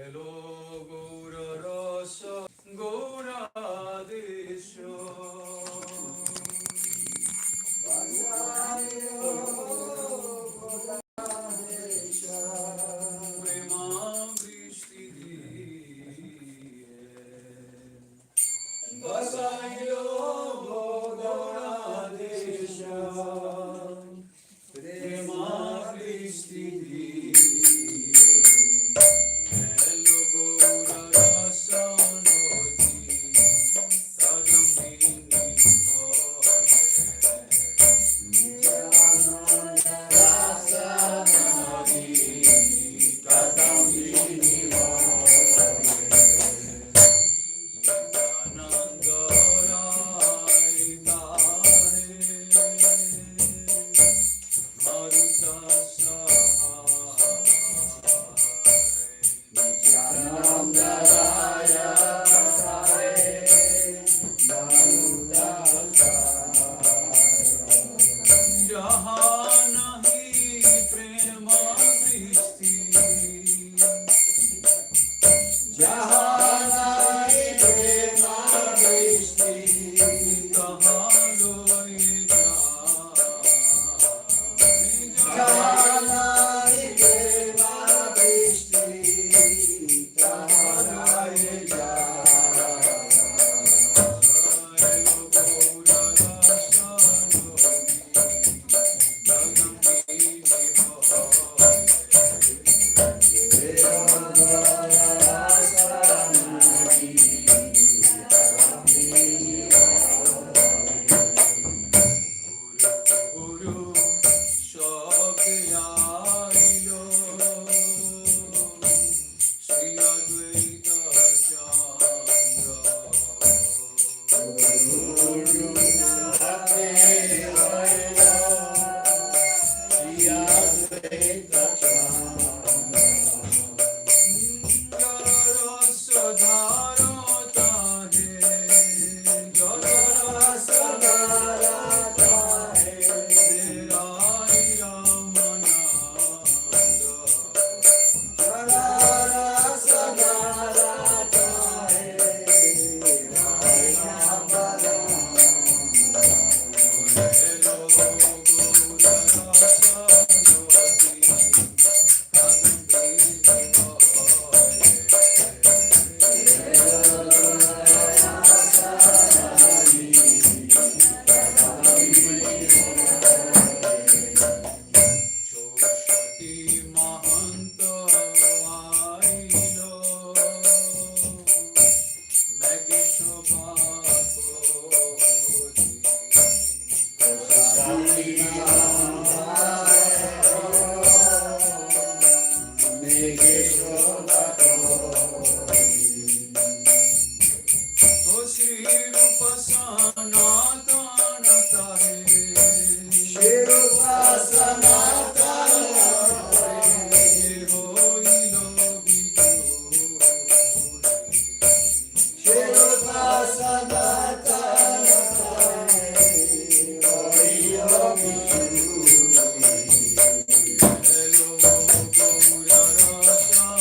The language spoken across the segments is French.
Hello, Gaura Rasa, Gaura Desha. Prema Vrishti Vasayo Gaura Desha. Prema Vrishti Hello, Gaura Rasa.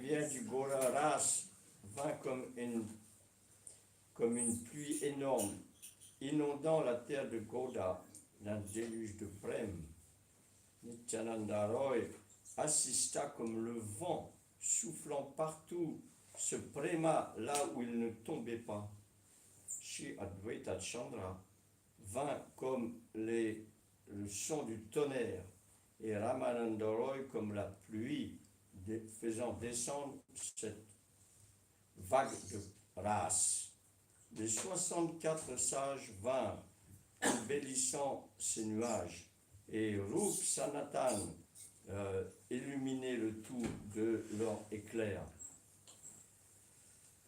vient du Gora Ras vint comme une pluie énorme, inondant la terre de Goda d'un déluge de Prem. Nityananda Roy assista comme le vent soufflant partout ce préma là où il ne tombait pas. Shri Advaita Chandra vint comme le son du tonnerre et Ramananda Roy comme la pluie faisant descendre cette vague de race. Les 64 sages vinrent embellissant ces nuages et Rup Sanatan illuminait le tout de leur éclair.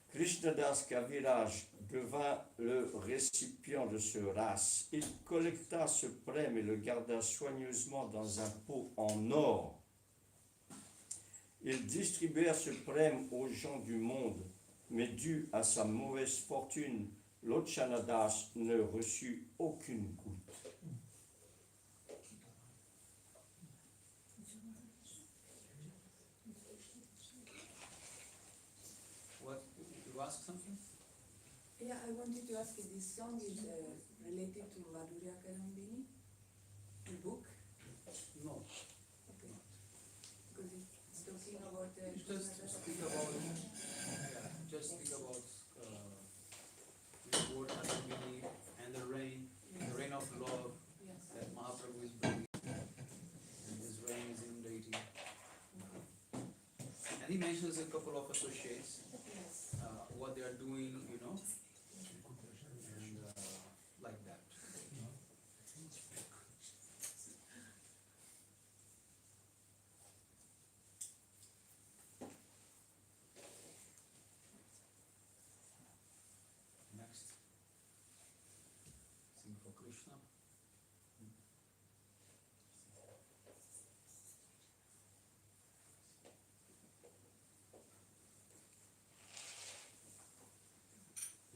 Krishnadas Kaviraj devint le récipient de ce ras. Il collecta ce prème et le garda soigneusement dans un pot en or. Ils distribuèrent ce prème aux gens du monde, mais dû à sa mauvaise fortune, Lochanadas ne reçut aucune goutte. What? You ask something? Yeah, I wanted to ask if this song is related to Madhurya Karambini, the book. No. Okay. Because it's talking about Just speak about the word Karambini and the rain of love Yes. that Mahaprabhu is bringing, and his rain is inundating. And he mentions a couple of associates, Yes. what they are doing, you know, and like that. Next, sing for Krishna.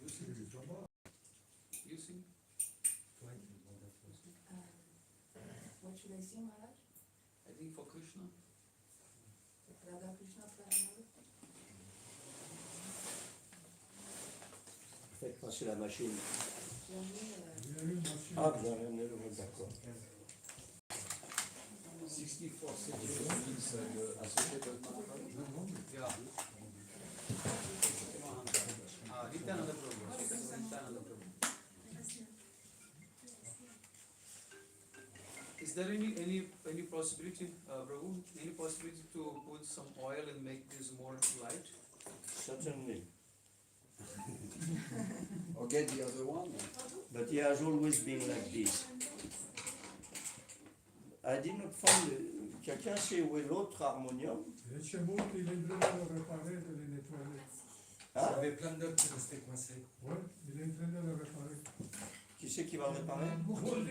You sing? You sing? What should I sing, Maharaj? I think for Krishna. Radha Krishna Pranamala? Faites passer la machine. Jamais, Ah, vous avez amené le mot, d'accord. 64 centuries associate with Mahaprabhu. Yeah. Nityananda Prabhu. Nityananda Prabhu. Is there any possibility, Prabhu, any possibility to put some oil and make this more light? Certainly. Or get the other one. But he has always been like this. I did not find. Quelqu'un sait où est l'autre harmonium? Et chez moi, il est en train de le réparer, de le nettoyer. Il y Hein? avait plein d'autres qui restaient coincés. Ouais, il est en train de le réparer. Qui c'est qui va le réparer? Mourti.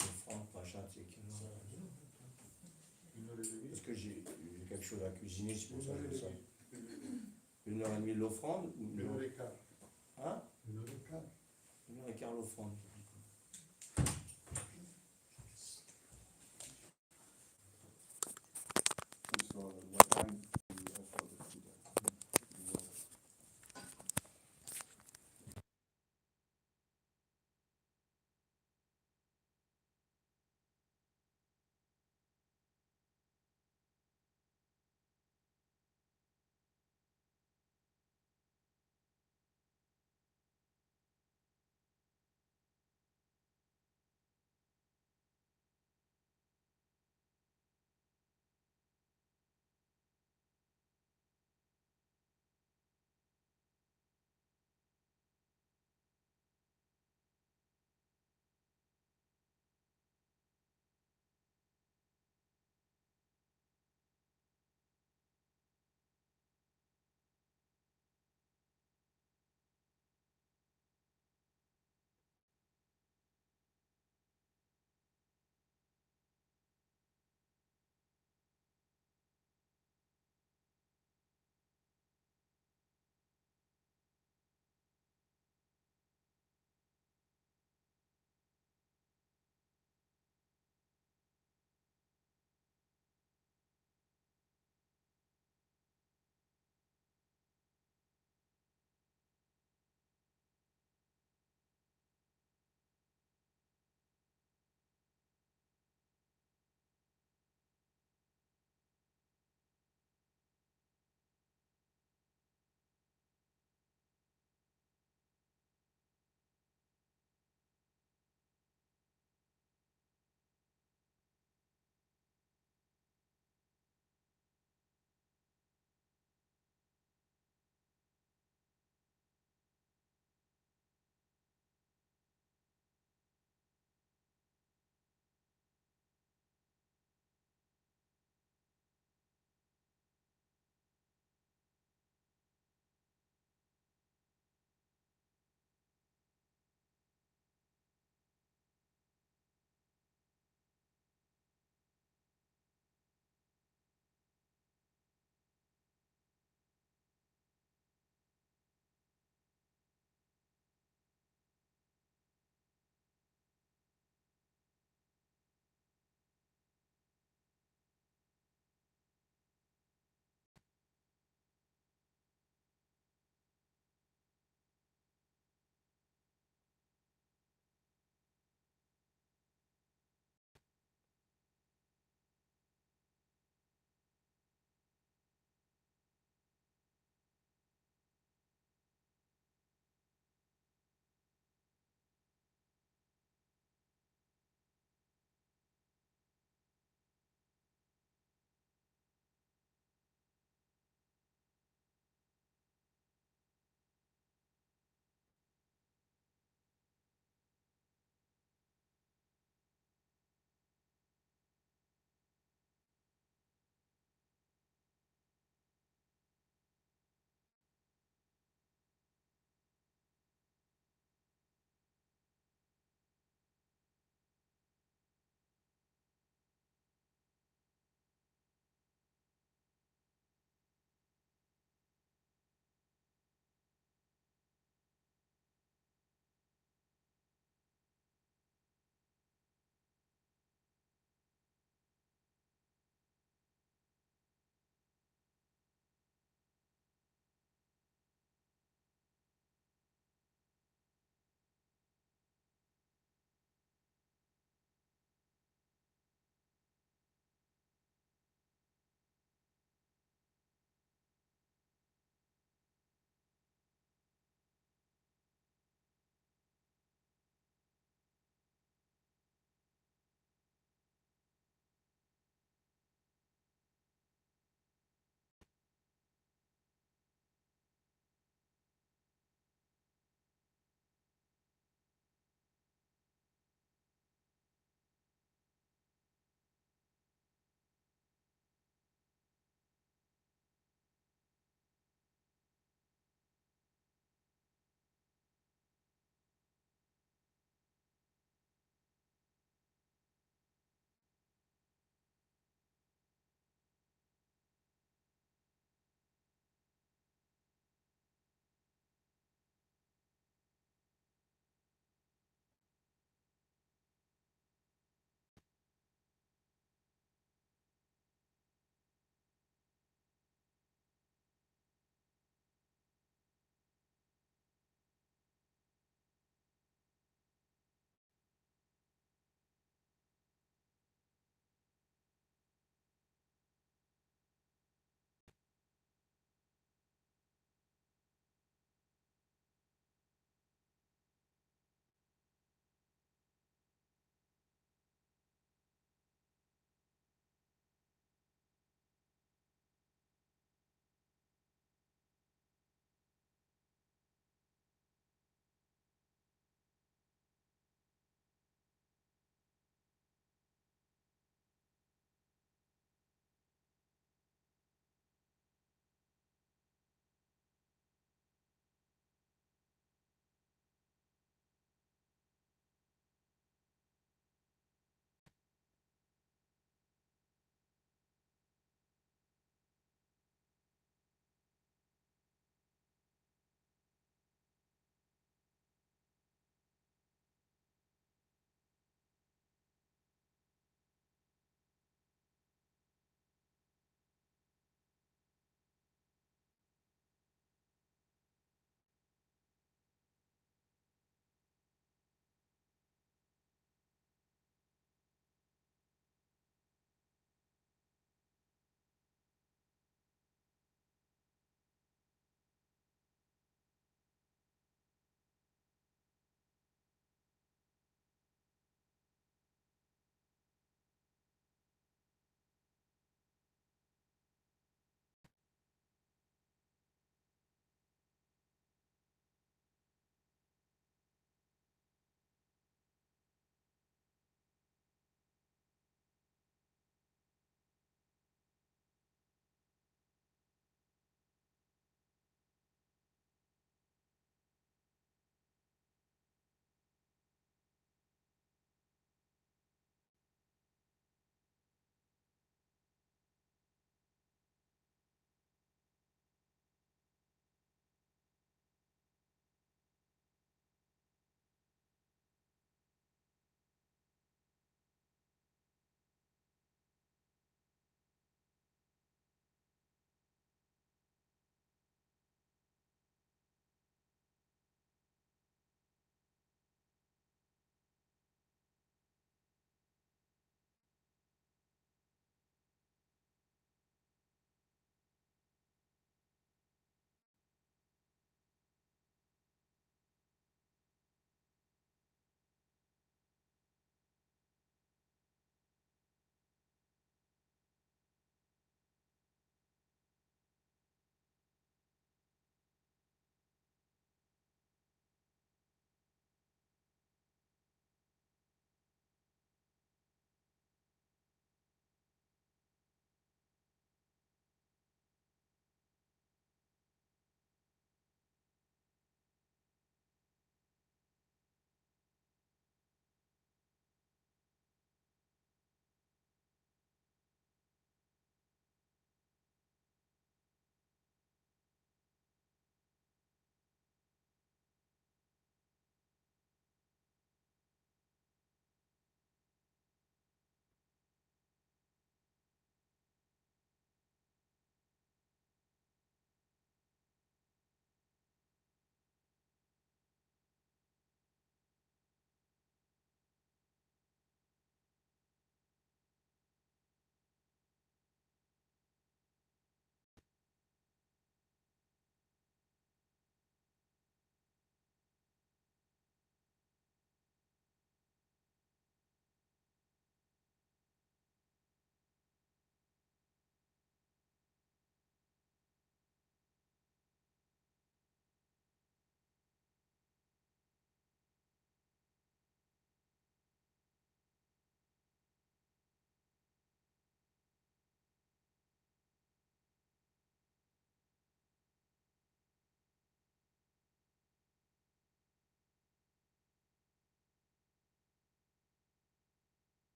L'offrande, Pacha, tu sais qu'il y en a. Parce que j'ai quelque chose à cuisiner, c'est pour ça que je fais ça. 1h30 l'offrande ou Une heure et quart. Hein? Une heure et quart. 1h15 l'offrande. So what time do you offer the food?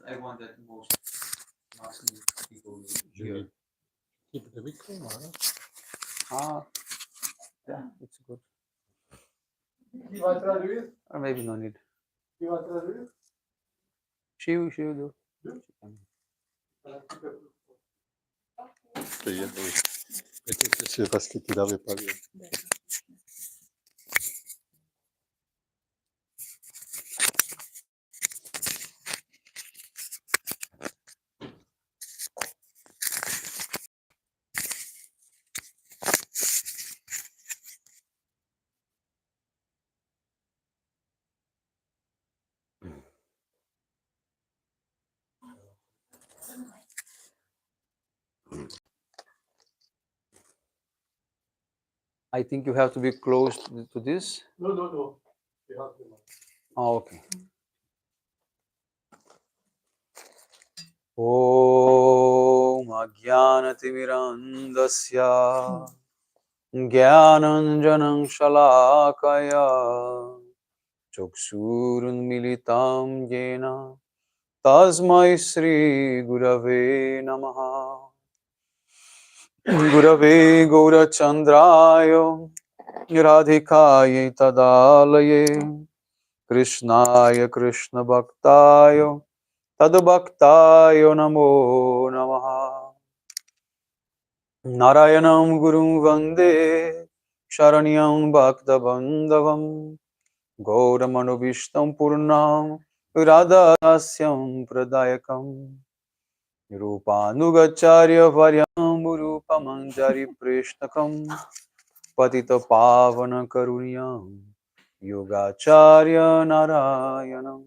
I want that most maximum people hear. Keep the micro, Maharaj. Ah, yeah, it's good. Qui va traduire? Or maybe no need. Qui va traduire? She will do. C'est parce que tu l'avais pas vu. I think you have to be close to this. No, no, no. You have to know. Oh, okay. Om Ajnanatimirandasya Jnananjanam Shalakaya Chakshurunmilitam Yena Tasmai Shri Gurave Namaha Gurave Gaurachandraya Radhikaye Tadalaye Krishnaya Krishna Bhaktaya Tadbhaktayo Namo Namaha Narayanam Guru Vande Sharanyam Bhakta Bandhavam Gaudamanubhishtam Purnam Radhasyam Pradayakam Nirupānugacārya Varyam Rupamanjari Preshtakam Patita Pavana Karunyam Yogacārya Narayanam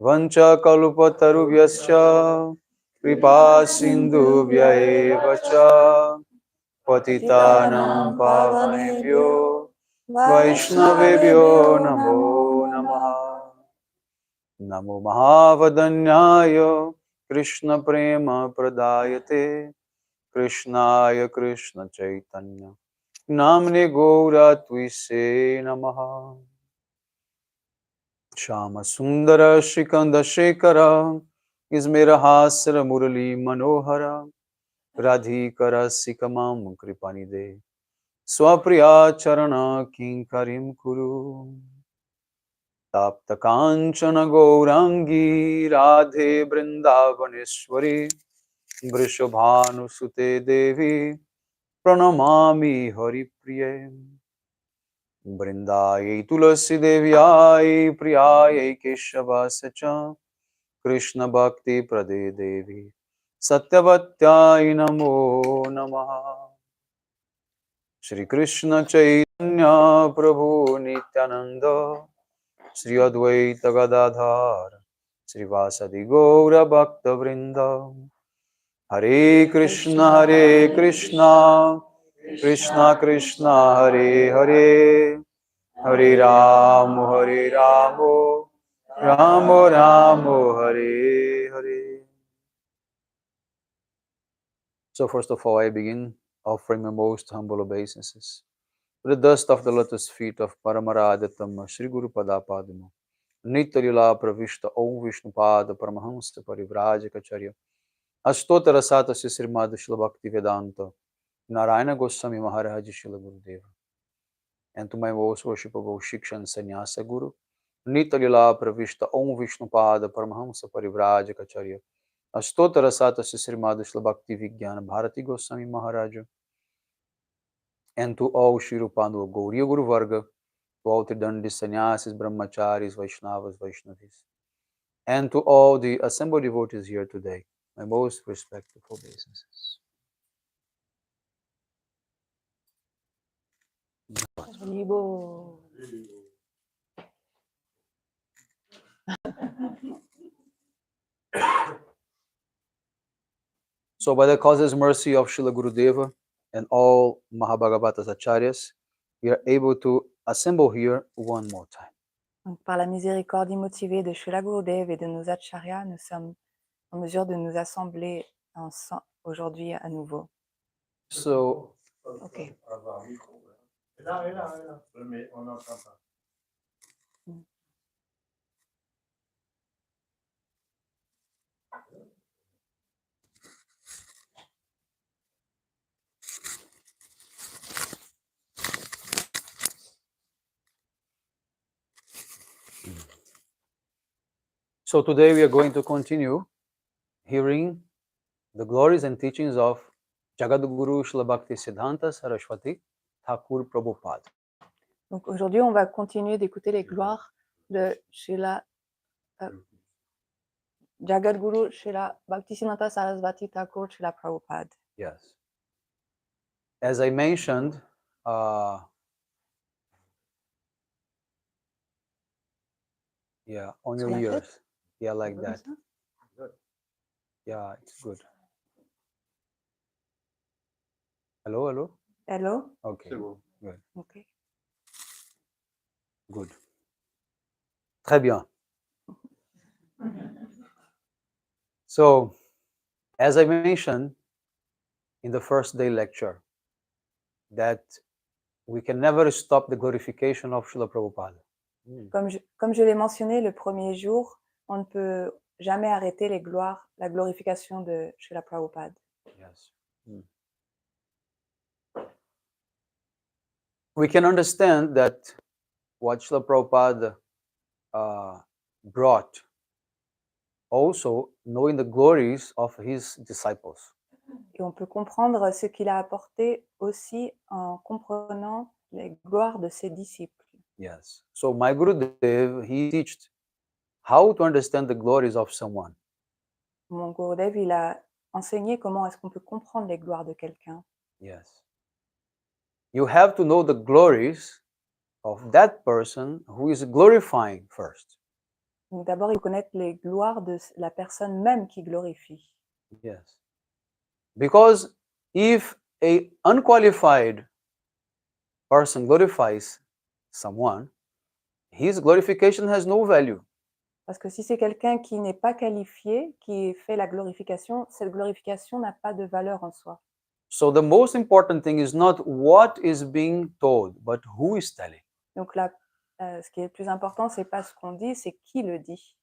Vancha Kalpatarubhyascha Kripa Sindhubhya eva cha Patitanam Pavanebhyo Vaishnavebhyo Namo Namaha Namo Mahavadanyaya Krishna Prema Pradayate Krishnaya Krishna Chaitanya Namne Gaura Twise Namaha Shama Sundara Shikanda Shekara Ismerahasra Murali Manohara Radhikara Sikamam Kripanide Swapriya Charana Kinkarim Kuru Tapta Kanchana Gaurangi Radhe Brindavaneshwari Vrishabhanu Sute Devi Pranamami Hari Priye Brindaye Tulasi Devyai Priyaye Keshava Sacha Krishna Bhakti Prade Devi Satyavatyai Namo Namaha Shri Krishna Chaitanya Prabhu Nityananda Shri Advaita Gadadhar Shri Vasadi Gaura Bhakta Vrinda Hare Krishna Krishna Krishna Hare Hare Hare Ramo Ramo Ramo Hare Hare. So first of all, I begin offering my most humble obeisances to the dust of the lotus feet of Paramaradatam Sri Guru Padapadma Nitya Lila Pravishta Om Vishnu Pada Paramahamsa Parivrajaka Astotara Satasi Srimad Shila Bhakti Vedanta Narayana Goswami Maharaja Shila Gurudeva. And to my most worshipable Shiksha and Sannyasa Guru, Nitya Lila Pravishta Om Vishnu Pada Paramahamsa Parivrajaka Astotara Satasi Srimad Shila Bhakti Vijnana Bharati Goswami Maharaja. And to all Shirupanu Gauriya Guru Varga, to all Tridandi Sannyasis, Brahmacharis, Vaishnavas, Vaishnavis, and to all the assembled devotees here today, my most respectful obeisances. So by the causeless mercy of Srila Gurudeva and all Mahabhagavatas Acharyas, we are able to assemble here one more time. Donc, par la miséricorde immotivée de Srila Gurudev et de nos acharyas, nous sommes en mesure de nous assembler aujourd'hui à nouveau. So, Okay. Mais on n'entend pas. So today we are going to continue hearing the glories and teachings of Jagadguru Srila Bhakti Siddhanta Saraswati Thakur Prabhupada. Donc aujourd'hui, on va continuer d'écouter les gloires de Jagadguru Srila Bhaktisiddhanta Saraswati Thakur Srila Prabhupada. Yes. As I mentioned, yeah, on your Sur la ears. tête? Yeah, like Comme that. ça? Yeah, it's good. Hello, hello? Hello? Okay. Okay. Good. Très bien. So, as I mentioned in the first day lecture, that we can never stop the glorification of Srila Prabhupada. Comme je l'ai mentionné le premier jour, on ne peut jamais arrêter les gloires, la glorification de Srila Prabhupada. Yes. We can understand that what Srila Prabhupada brought, also knowing the glories of his disciples. Et on peut comprendre ce qu'il a apporté aussi en comprenant les gloires de ses disciples. Yes. So my Gurudev, he taught how to understand the glories of someone. Mon Gurudev, il a enseigné comment est-ce qu'on peut comprendre les gloires de quelqu'un. Yes. You have to know the glories of that person who is glorifying first. Donc d'abord, il faut connaître les gloires de la personne même qui glorifie. Yes. Because if a unqualified person glorifies someone, his glorification has no value. Parce que si c'est quelqu'un qui n'est pas qualifié, qui fait la glorification, cette glorification n'a pas de valeur en soi. So the most important thing is not what is being told, but who is telling. Donc là, ce qui est le plus important, c'est pas ce qu'on dit, c'est qui le dit.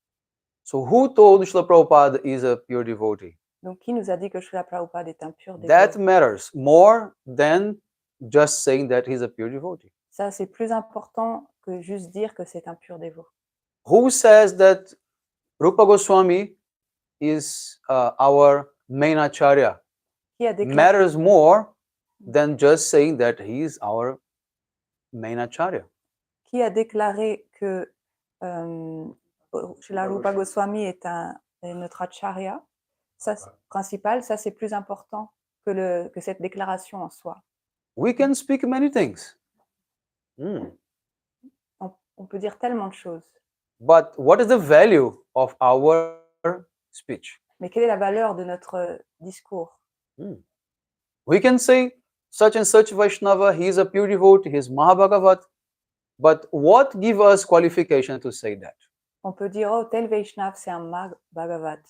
So who told Srila Prabhupada is a pure devotee? Donc qui nous a dit que Srila Prabhupada est un pur That dévot? matters more than just saying that he's a pure devotee. Ça, c'est plus important que juste dire que c'est un pur dévot. Who says that Rupa Goswami is our main acharya? Qui a déclaré, Matters more than just saying that he is our main acharya. qui a déclaré que Srila Rupa Goswami est notre acharya? Ça, principal, ça c'est plus important que cette déclaration en soi. We can speak many things. On peut dire tellement de choses. But what is the value of our speech? Mais quelle est la valeur de notre discours? We can say such and such Vaishnava, he is a pure devotee, he is Mahabhagavat. But what gives us qualification to say that? On peut dire, oh, tel Vaishnav, c'est un Bhagavat.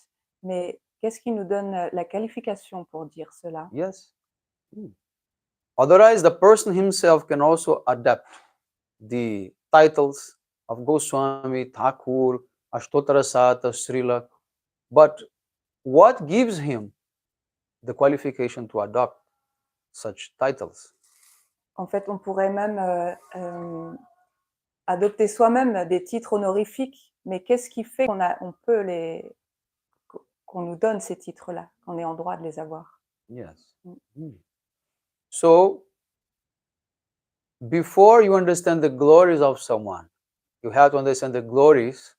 Mais qu'est-ce qui nous donne la qualification pour dire cela? Yes. Otherwise, the person himself can also adapt the titles of Goswami, Thakur, Ashtotarasata, Srila. But what gives him the qualification to adopt such titles? En fait, on pourrait même adopter soi-même des titres honorifiques, mais qu'est-ce qui fait qu'on nous donne ces titres-là, qu'on est en droit de les avoir? Yes. So, before you understand the glories of someone, you have to understand the glories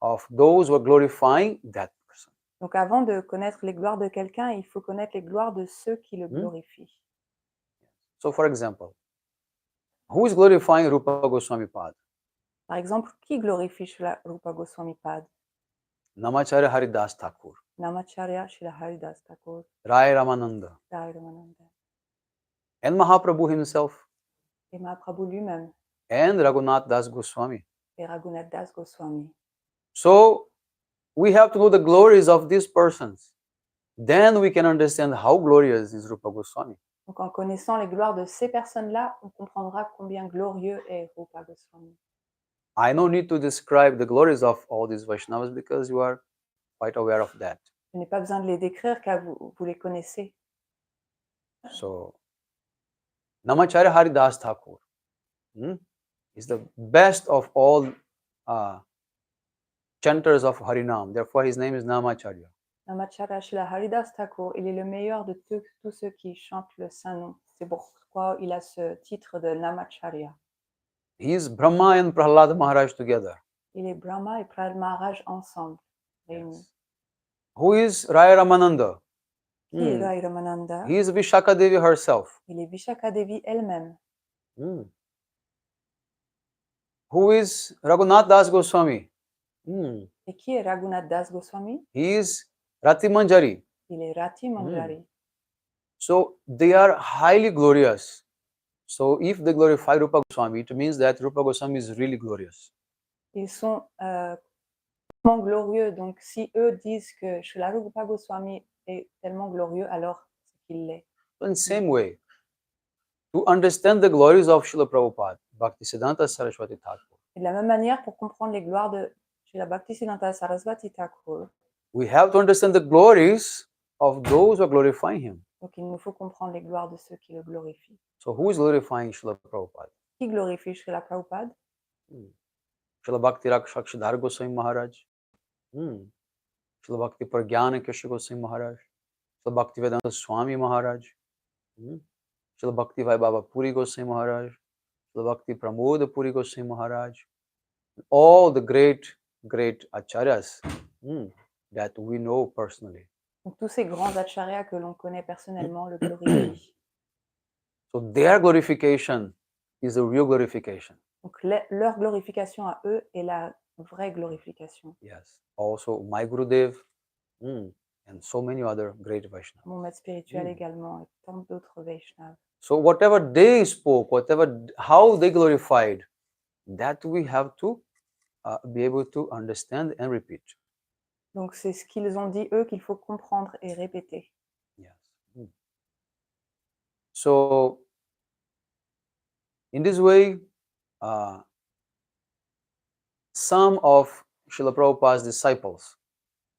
of those who are glorifying that person. Donc, avant de connaître les gloires de quelqu'un, il faut connaître les gloires de ceux qui le glorifient. So, for example, who is glorifying Rupa Goswami Pad? Par exemple, qui glorifie Srila Rupa Goswami Pad? Namacharya Haridas Thakur, Namacharya Srila Haridas Thakur, Rai Ramananda, Rai Ramananda, and Mahaprabhu himself, et Mahaprabhu lui-même, and Raghunath Das Goswami. et Raghunath Das Goswami. So, we have to know the glories of these persons. Then we can understand how glorious is Rupa Goswami. Donc, en connaissant les gloires de ces personnes-là, on comprendra combien glorieux est Rupa Goswami. I no need to describe the glories of all these Vaishnavas because you are quite aware of that. Je n'ai pas besoin de les décrire car vous les connaissez. So, Namacharya Haridas Thakur is the best of all chanters of Harinam. Therefore, his name is Namacharya. Namacharya Srila Haridas Thakur, il est le meilleur de tous ceux qui chantent le Saint-Nom. C'est pourquoi il a ce titre de Namacharya. He is Brahma and Prahlad Maharaj together. Il est Brahma et Prahlad Maharaj ensemble, réunis. Yes. Who is Raya Ramananda? Qui est Rai Ramananda? He is Vishaka Devi herself. Il est Vishaka Devi elle-même. Who is Raghunath Das Goswami? Et qui est Raghunath Das Goswami? He is Rati Manjari. Il est Rati Manjari. So they are highly glorious. So if they glorify Rupa Goswami, it means that Rupa Goswami is really glorious. Ils sont tellement glorieux. Donc si eux disent que Srila Rupa Goswami est tellement glorieux, alors c'est qu'il l'est. In the same way, to understand the glories of Srila Prabhupada, Bhaktisiddhanta Saraswati Thakur, Et de la même manière, pour comprendre les gloires de Srila Bhaktisiddhanta Saraswati Thakur, we have to understand the glories of those who are glorifying him. donc il nous faut comprendre les gloires de ceux qui le glorifient. So who is glorifying Srila Prabhupada? Qui glorifie Srila Prabhupada? Srila Bhakti Rakshakshidhar Goswami Maharaj, Srila Bhakti Pragyana Kesha Goswami Maharaj, Srila Bhakti Vedanta Swami Maharaj, Srila Bhakti Vai Baba Puri Goswami Maharaj, Srila Bhakti Pramod Puri Goswami Maharaj, all the great acharyas that we know personally. Donc tous ces grands acharyas que l'on connaît personnellement le glorifient. So their glorification is the real glorification. Donc leur glorification à eux est la vraie glorification. Yes. Also my Gurudev and so many other great Vaishnavas. Mon maître spirituel également et tant d'autres Vaishnavas. So whatever they spoke, how they glorified, that we have to be able to understand and repeat. Donc c'est ce qu'ils ont dit eux qu'il faut comprendre et répéter. Yes. So in this way, some of Srila Prabhupada's disciples,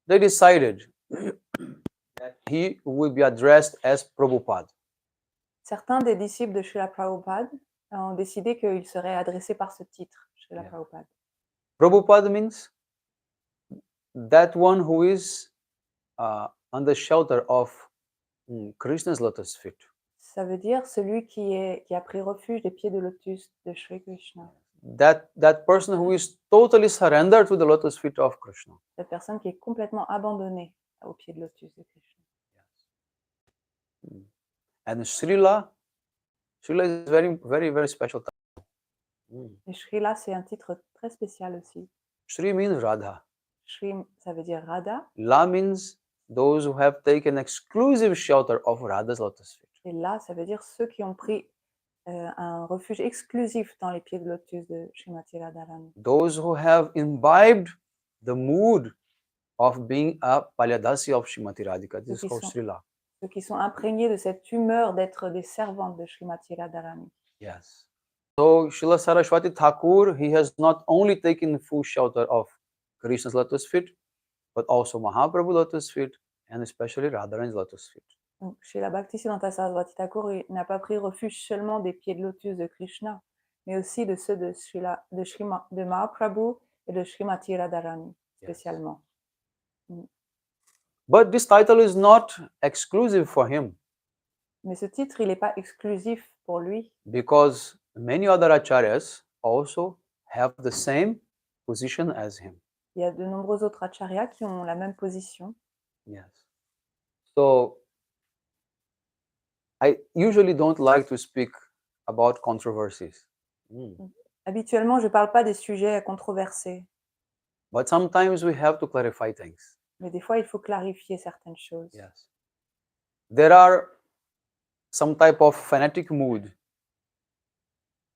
they decided that he will be addressed as Prabhupada. Certains des disciples de Srila Prabhupada ont décidé qu'il serait adressé par ce titre, Srila Yeah. Prabhupada. Prabhupada means that one who is on the shelter of Krishna's lotus feet. Ça veut dire celui qui a pris refuge des pieds de lotus de Shri Krishna. That person who is totally surrendered to the lotus feet of Krishna. Cette personne qui est complètement abandonnée aux pieds de lotus de Krishna. And Srila is very, very, very special title. Et Srila, c'est un titre très spécial aussi. Sri means Radha. Shri, ça veut dire Radha. La means those who have taken exclusive shelter of Radha's lotus feet. Et là, ça veut dire ceux qui ont pris un refuge exclusif dans les pieds de lotus de Srimati Radharani. Those who have imbibed the mood of being a Palyadasi of Srimati Radhika. This is called Srila. Ceux qui sont imprégnés de cette humeur d'être des servantes de Srimati Radharani. Yes. So Srila Saraswati Thakur, he has not only taken full shelter of Krishna's lotus feet, but also Mahaprabhu's lotus feet, and especially Radharani's lotus feet. Donc, chez la Bhaktisiddhanta Saraswati Thakur, il n'a pas pris refuge seulement des pieds de lotus de Krishna, mais aussi de ceux de Mahaprabhu et de Srimati Radharani, spécialement. Yes. But this title is not exclusive for him. Mais ce titre, il n'est pas exclusif pour lui. Because many other acharyas also have the same position as him. Il y a de nombreux autres acharyas qui ont la même position. Yes. So I usually don't like to speak about controversies. Habituellement, je ne parle pas des sujets controversés. But sometimes we have to clarify things. Mais des fois, il faut clarifier certaines choses. Yes. There are some type of fanatic mood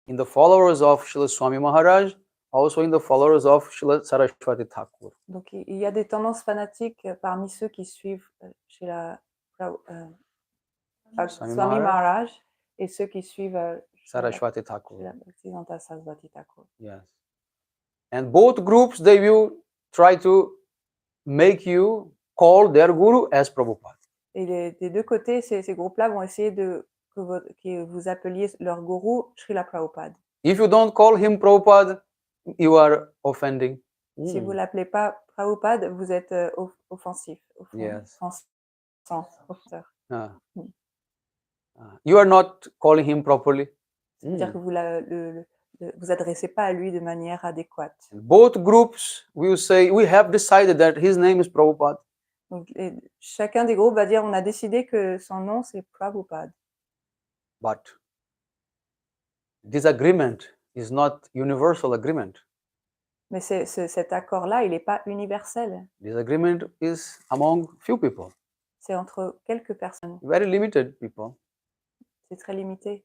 in the followers of Srila Swami Maharaj, also in the followers of Srila Saraswati Thakur. Donc, il y a des tendances fanatiques parmi ceux qui suivent chez Swami Maharaj et ceux qui suivent Saraswati Thakur. la Bhaktisiddhanta Saraswati Thakur. Yes. And both groups, they will try to make you call their guru as Prabhupada. Et des deux côtés, ces groupes-là vont essayer que vous appeliez leur gourou Srila Prabhupada. If you don't call him Prabhupada, you are offending. Si vous Mm. l'appelez pas Prabhupada, vous êtes offensif, Yes. offenseur. Ah. Mm. You are not calling him properly. C'est-à-dire que vous adressez pas à lui de manière adéquate. Both groups will say, we have decided that his name is Prabhupada. Donc, chacun des groupes va dire on a décidé que son nom c'est Prabhupada. But this agreement is not universal agreement. Mais cet accord-là, il n'est pas universel. This agreement is among few people, C'est entre quelques personnes. very limited people. C'est très limité.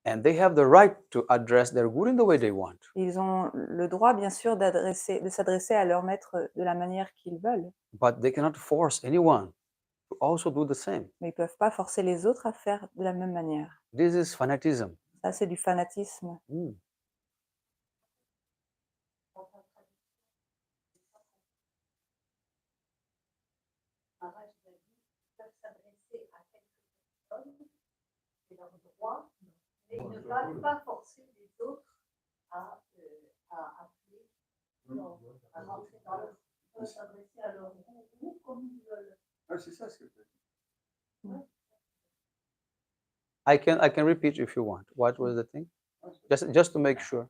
And they have the right to address their guru in the way they want. Ils ont le droit, bien sûr, de s'adresser à leur maître de la manière qu'ils veulent. But they cannot force anyone to also do the same. Mais ils ne peuvent pas forcer les autres à faire de la même manière. This is fanatism. Ça, c'est du fanatisme. Mm. Et ils ne peuvent pas forcer les autres à appeler, à rentrer dans leur, s'adresser à leur gourou comme ils veulent. Ah, c'est ça ce que tu dis. I can repeat if you want. What was the thing? Just to make sure.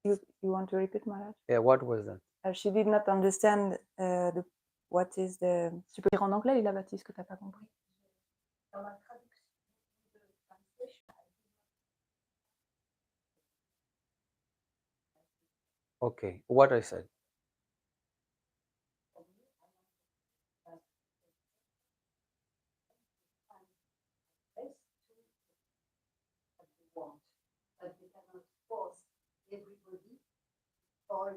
You want to repeat, Maharaj? Yeah, what was that? She did not understand what is the... Tu peux dire en anglais, Lila Baptiste, que tu n'as pas compris. Dans la traduction de translation, Okay, what I said. but they cannot force everybody all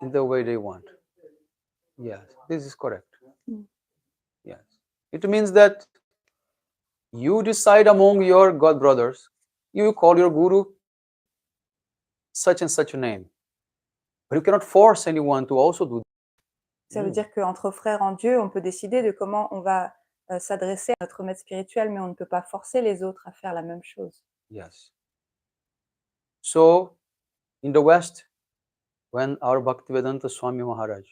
In the way they want. Yes, this is correct. Mm. Yes. It means that you decide among your God brothers, you call your guru such and such a name. But you cannot force anyone to also do that. Ça veut dire qu'entre frères en Dieu, on peut décider de comment on va s'adresser à notre maître spirituel, mais on ne peut pas forcer les autres à faire la même chose. Yes. So, in the West, when our Bhaktivedanta Swami Maharaj,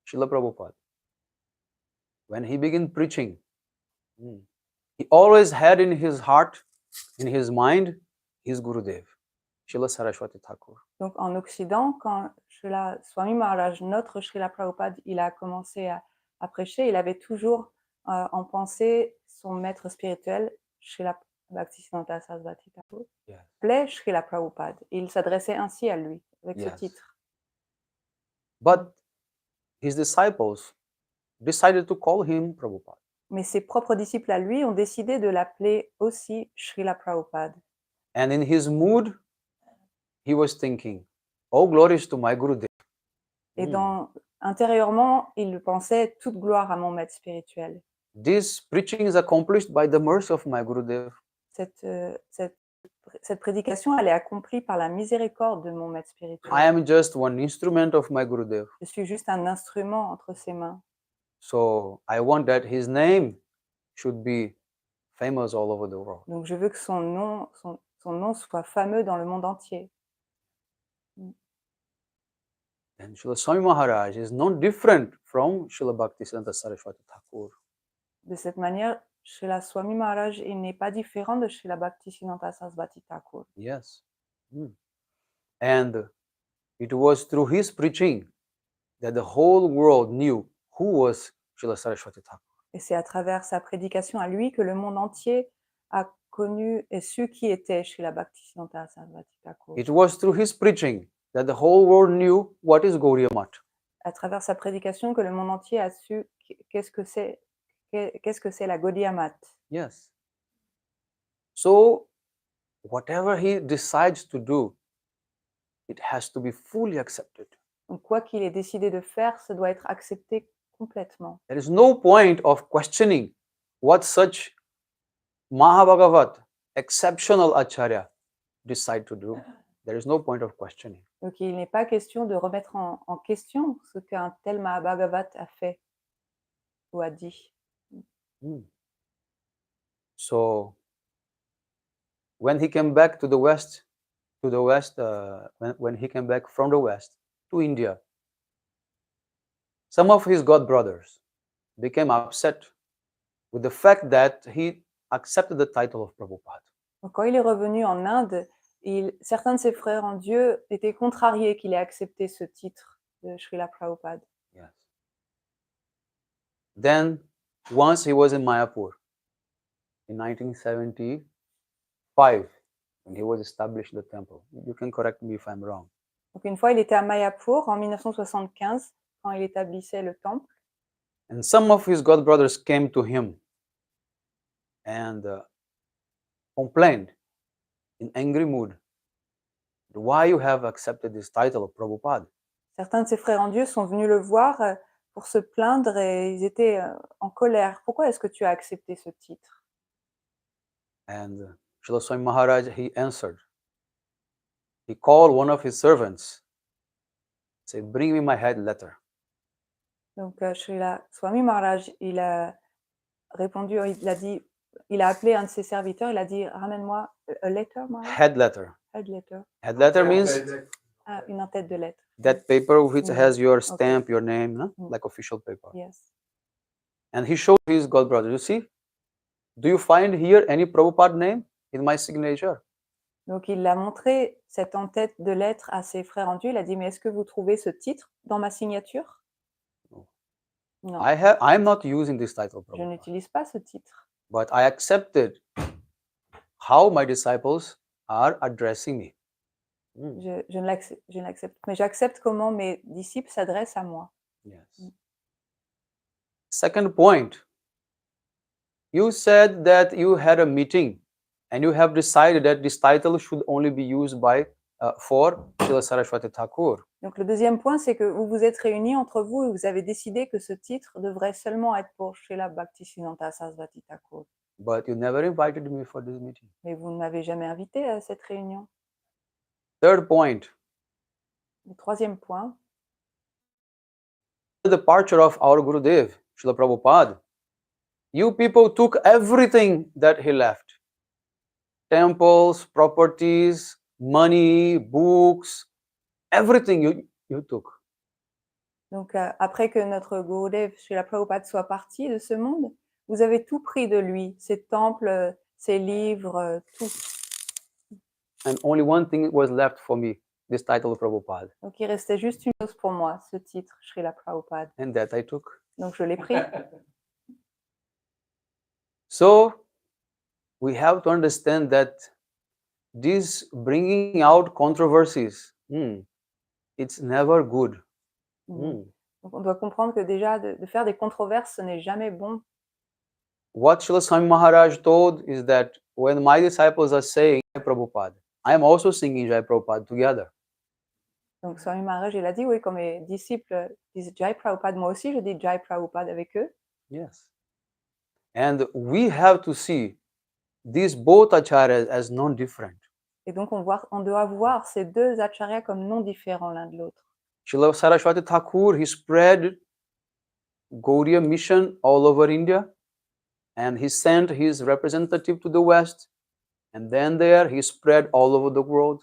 Srila Prabhupada, when he began preaching, he always had in his heart, in his mind, his Gurudev, Srila Saraswati Thakur. Donc en Occident, quand Srila Swami Maharaj, notre Srila Prabhupada, il a commencé à prêcher, il avait toujours en pensée son maître spirituel, Srila Bhaktisiddhanta Saraswati Thakur, plaît Srila Prabhupada. Et il s'adressait ainsi à lui, avec ce titre. But his disciples decided to call him Prabhupada. Mais ses propres disciples à lui ont décidé de l'appeler aussi Srila Prabhupada. And in his mood, he was thinking, oh, glories to my Gurudev. Et intérieurement, il pensait toute gloire à mon maître spirituel. This preaching is accomplished by the mercy of my Gurudev. Cette prédication, elle est accomplie par la miséricorde de mon maître spirituel. I am just one instrument of my Gurudev. Je suis juste un instrument entre ses mains. So I want that his name should be famous all over the world. Donc je veux que son nom soit fameux dans le monde entier. And Srila Swami Maharaj is not different from Srila Bhaktisiddhanta Saraswati Thakur. De cette manière, Srila Swami Maharaj, il n'est pas différent de Srila Bhaktisiddhanta Saraswati Thakur. Yes. And it was through his preaching that the whole world knew who was Srila Saraswati Thakur. Et c'est à travers sa prédication à lui que le monde entier a connu et su qui était Srila Bhaktisiddhanta Saraswati Thakur. It was through his preaching that the whole world knew what is Gauriya Math. À travers sa prédication que le monde entier a su qu'est-ce que c'est la Gaudiya Math. Yes. So, whatever he decides to do, it has to be fully accepted. Donc, quoi qu'il ait décidé de faire, ça doit être accepté complètement. There is no point of questioning what such Mahabhagavat, exceptional Acharya, decide to do. There is no point of questioning. Donc, il n'est pas question de remettre en question ce qu'un tel Mahabhagavat a fait ou a dit. So, when he came back to the West, when he came back from the West to India, some of his god brothers became upset with the fact that he accepted the title of Prabhupada. Donc, quand il est revenu en Inde, certains de ses frères en Dieu étaient contrariés qu'il ait accepté ce titre de Srila Prabhupada. Yes. Then, once he was in Mayapur in 1975, when he was establishing the temple. You can correct me if I'm wrong. Donc une fois, il était à Mayapur en 1975 quand il établissait le temple. And some of his god brothers came to him and complained in angry mood, why you have accepted this title of Prabhupada. Certains de ses frères en Dieu sont venus le voir pour se plaindre et ils étaient en colère. Pourquoi est-ce que tu as accepté ce titre? And Srila Swami Maharaj, he answered. He called one of his servants, said, bring me my head letter. Donc Srila Swami Maharaj, il a répondu, il a appelé un de ses serviteurs, il a dit, ramène-moi a letter, Maharaj? Head letter. Head letter. Head letter means Une en-tête de lettre. that paper which has your stamp, Okay. your name, no? Like official paper. Yes. And he showed his god brother, you see, do you find here any Prabhupada name in my signature? Donc il a montré cette en-tête de lettres à ses frères en Dieu. Il a dit, mais est-ce que vous trouvez ce titre dans ma signature? No. Non, I'm not using this title, je Prabhupada, n'utilise pas ce titre. but I accepted how my disciples are addressing me. Je ne l'accepte, mais j'accepte comment mes disciples s'adressent à moi. Yes. Second point, you said that you had a meeting and you have decided that this title should only be used by for Srila Saraswati Thakur. Donc le deuxième point, c'est que vous vous êtes réunis entre vous et vous avez décidé que ce titre devrait seulement être pour Srila Bhaktisiddhanta Saraswati Thakur. But you never invited me for this meeting. Mais vous ne m'avez jamais invité à cette réunion. Third point, Le troisième point, the departure of our Gurudev, Srila Prabhupada, you people took everything that he left. Temples, properties, money, books, everything you took. donc après que notre Gurudev Srila Prabhupada soit parti de ce monde, vous avez tout pris de lui, ses temples, ses livres, tout. And only one thing was left for me, this title of Prabhupada. Donc il restait juste une chose pour moi, ce titre, Srila Prabhupada. And that I took. Donc je l'ai pris. So we have to understand that this bringing out controversies, it's never good. Donc on doit comprendre que déjà de faire des controverses, ce n'est jamais bon. What Srila Swami Maharaj told is that when my disciples are saying Jai Prabhupada, I am also singing Jai Prabhupada together. Donc Swami Maharaj, il a dit, oui, quand mes disciples disent Jai Prabhupada, moi aussi je dis Jai Prabhupada avec eux. Yes. And we have to see these both acharyas as non-different. Et donc on doit voir ces deux acharyas comme non différents l'un de l'autre. Srila Saraswati Thakur, he spread Gauriya mission all over India, and he sent his representative to the West, and then there he spread all over the world.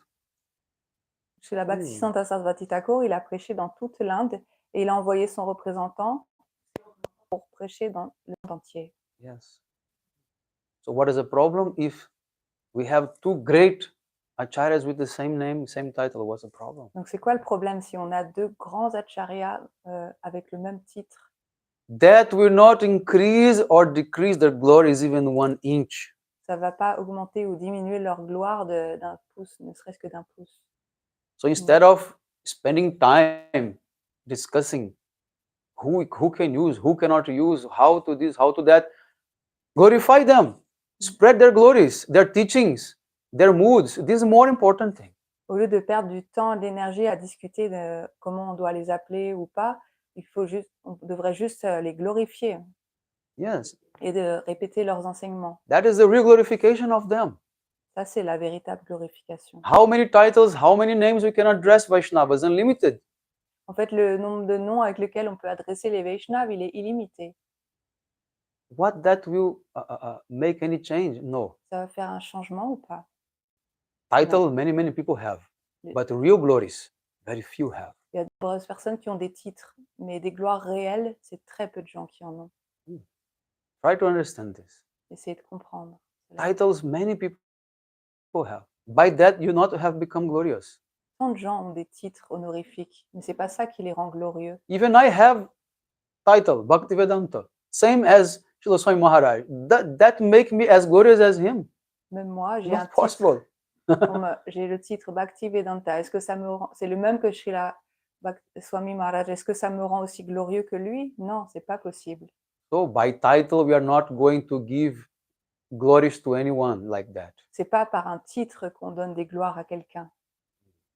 Chez la Bhaktisiddhanta Saraswati Thakur, il a prêché dans toute l'Inde et il a envoyé son représentant pour prêcher dans le monde entier. Yes. So what is the problem if we have two great acharyas with the same name, same title? What's the problem? Donc c'est quoi le problème si on a deux grands acharyas avec le même titre? That will not increase or decrease their glories even 1 inch. Ça ne va pas augmenter ou diminuer leur gloire d'un pouce, ne serait-ce que d'un pouce. So instead of spending time discussing who can use, who cannot use, how to this, how to that, glorify them, spread their glories, their teachings, their moods. This is more important thing. Au lieu de perdre du temps et de l'énergie à discuter de comment on doit les appeler ou pas, on devrait juste les glorifier. Yes. Et de répéter leurs enseignements. That is the real glorification of them. Ça, c'est la véritable glorification. How many titles, how many names we can address Vaishnavas? Unlimited. En fait, le nombre de noms avec lesquels on peut adresser les Vaishnavas, il est illimité. What that will make any change? No. Ça va faire un changement ou pas? Title, many people have, but real glories, very few have. Il y a de nombreuses personnes qui ont des titres, mais des gloires réelles, c'est très peu de gens qui en ont. Try to understand this. Essayez de comprendre cela. Titles, many people have. By that, you not have become glorious. Tant de gens ont des titres honorifiques, mais c'est pas ça qui les rend glorieux. Even I have title, Bhaktivedanta, same as Srila Swami Maharaj. That make me as glorious as him. Même moi, j'ai Not un titre. possible. J'ai le titre Bhaktivedanta. Est-ce que ça me rend... C'est le même que Srila Swami Maharaj. Est-ce que ça me rend aussi glorieux que lui? Non, c'est pas possible. So by title, we are not going to give glories to anyone like that. C'est pas par un titre qu'on donne des gloires à quelqu'un.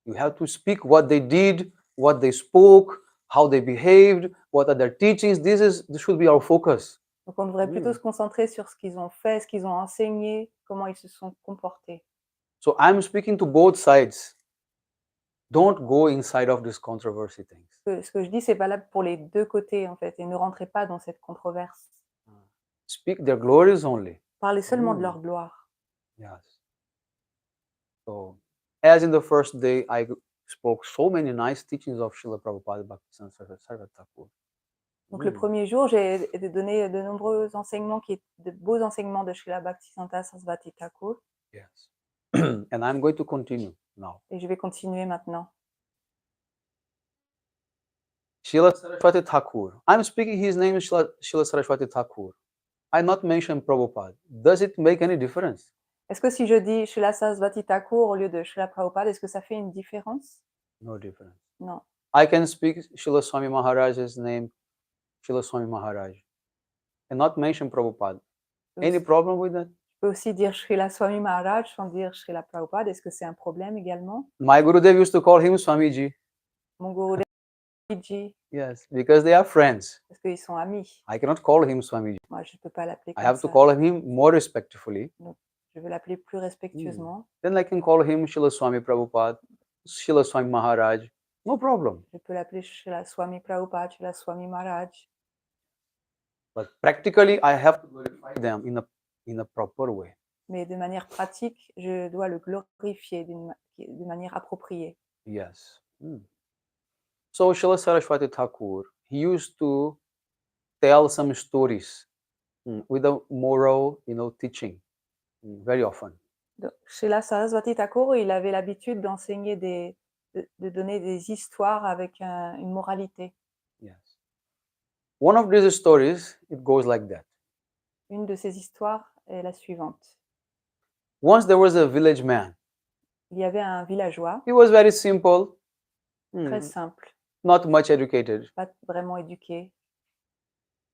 You have to speak what they did, what they spoke, how they behaved, what are their teachings. This should be our focus. Donc on devrait plutôt se concentrer sur ce qu'ils ont fait, ce qu'ils ont enseigné, comment ils se sont comportés. So I'm speaking to both sides. Don't go inside of this controversy things. Ce que je dis, c'est valable pour les deux côtés, en fait, et ne rentrez pas dans cette controverse. Speak their glories only. Parlez seulement de leur gloire. Yes. So, as in the first day, I spoke so many nice teachings of Srila Prabhupada Bhaktisiddhanta Saraswati Thakur. Donc le premier jour, j'ai donné de nombreux enseignements, de beaux enseignements de Srila Bhaktisiddhanta Saraswati Thakur. Yes. And I'm going to continue now. Et je vais continuer maintenant. Srila Saraswati Thakur. I'm speaking, his name is Srila Saraswati Thakur. I not mention Prabhupada. Does it make any difference? Est-ce que si je dis Srila Saraswati Thakur au lieu de Srila Prabhupada, est-ce que ça fait une différence? No difference. Non. I can speak Srila Swami Maharaj's name, Srila Swami Maharaj, and not mention Prabhupada. Any problem with that? Je peux aussi dire Srila Swami Maharaj sans dire Srila Prabhupada. Est-ce que c'est un problème également? My Gurudev used to call him Swamiji. Mon Gurudev Swamiji. Yes, because they are friends. Parce qu'ils sont amis. I cannot call him Swamiji. Moi, je ne peux pas l'appeler I comme have to ça. call him more respectfully. Donc, je veux l'appeler plus respectueusement. Then I can call him Srila Swami Prabhupada, Srila Swami Maharaj. No problem. Je peux l'appeler Srila Swami Prabhupada, Srila Swami Maharaj. But practically, I have to glorify them in a proper way. Mais de manière pratique, je dois le glorifier de manière appropriée. Yes. So Srila Saraswati Thakur, he used to tell some stories with a moral, teaching very often. Donc, Srila Saraswati Thakur, il avait l'habitude d'enseigner de donner des histoires avec une moralité. Yes. One of these stories, it goes like that. Une de ces histoires est la suivante. Once there was a village man. Il y avait un villageois. He was very simple. Très simple. Not much educated. Pas vraiment éduqué.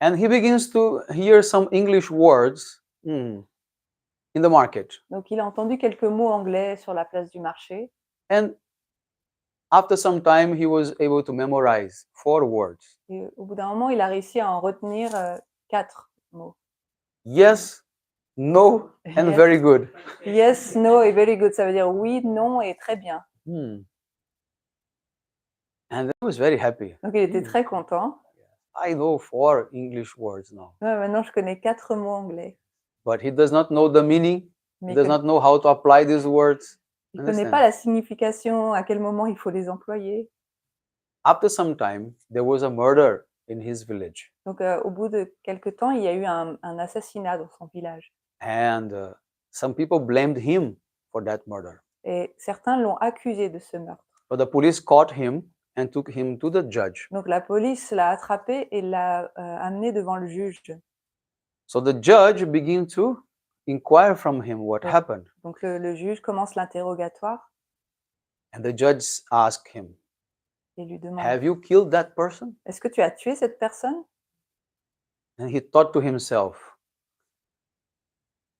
And he begins to hear some English words in the market. Donc il a entendu quelques mots anglais sur la place du marché. And after some time, he was able to memorize 4 words. Et au bout d'un moment, il a réussi à en retenir 4 mots. Yes, no, and Yes. very good. Yes, no et very good. Ça veut dire oui, non et très bien. And I was very happy. Donc il était très content. I know 4 English words now. Ouais, maintenant, je connais 4 mots anglais. But he does not know the meaning. Mais He does not know how to apply these words. il ne connaît pas la signification, à quel moment il faut les employer. After some time, there was a murder in his village. Donc au bout de quelque temps, il y a eu un assassinat dans son village. And some people blamed him for that murder. Et certains l'ont accusé de ce meurtre. So the police caught him and took him to the judge. Donc la police l'a attrapé et l'a amené devant le juge. So the judge began to inquire from him what happened. Donc le juge commence l'interrogatoire And the judge asked him, et lui demande have you killed that person? Est-ce que tu as tué cette personne? And he thought to himself,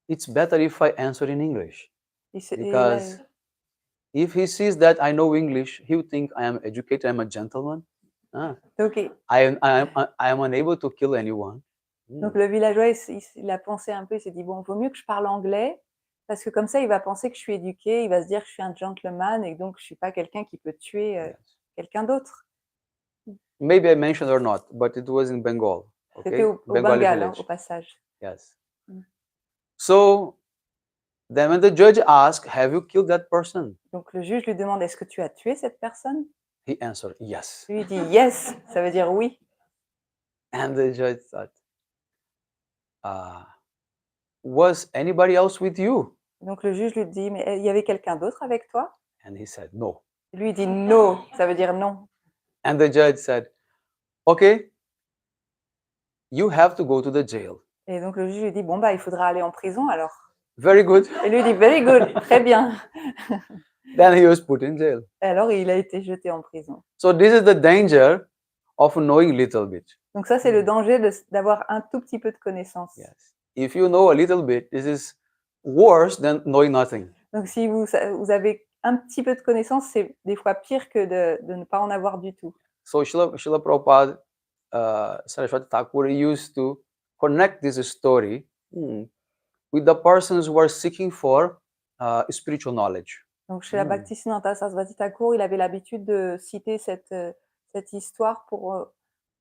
it's better if I answer in English. Because if he sees that I know English, he would think I am educated, I'm a gentleman. Donc, I am unable to kill anyone. donc le villageois, il a pensé un peu, il s'est dit, bon, vaut mieux que je parle anglais, parce que comme ça, il va penser que je suis éduqué, il va se dire que je suis un gentleman et donc je ne suis pas quelqu'un qui peut tuer quelqu'un d'autre. Maybe I mentioned or not, but it was in Bengal. Okay? C'était au Bengali Bengale, village. au passage. Yes. So Then when the judge asks, have you killed that person? Donc le juge lui demande, est-ce que tu as tué cette personne? He answered, yes. Lui dit yes, ça veut dire oui. And the judge thought, was anybody else with you? Donc le juge lui dit, mais il y avait quelqu'un d'autre avec toi? And he said, no. Lui dit no, ça veut dire non. And the judge said, okay, you have to go to the jail. Et donc le juge lui dit, bon bah il faudra aller en prison alors. Very good. Et lui dit, very good, très bien. Then he was put in jail. Et alors il a été jeté en prison. So this is the danger of knowing little bit. Donc ça c'est le danger d'avoir un tout petit peu de connaissance. Yes. If you know a little bit, this is worse than knowing nothing. Donc si vous avez un petit peu de connaissance, c'est des fois pire que de ne pas en avoir du tout. So Srila Prabhupada, Saraswati Thakur used to connect this story with the persons who are seeking for spiritual knowledge. Donc chez la Bhaktisiddhanta Saraswati Thakur, il avait l'habitude de citer cette histoire pour,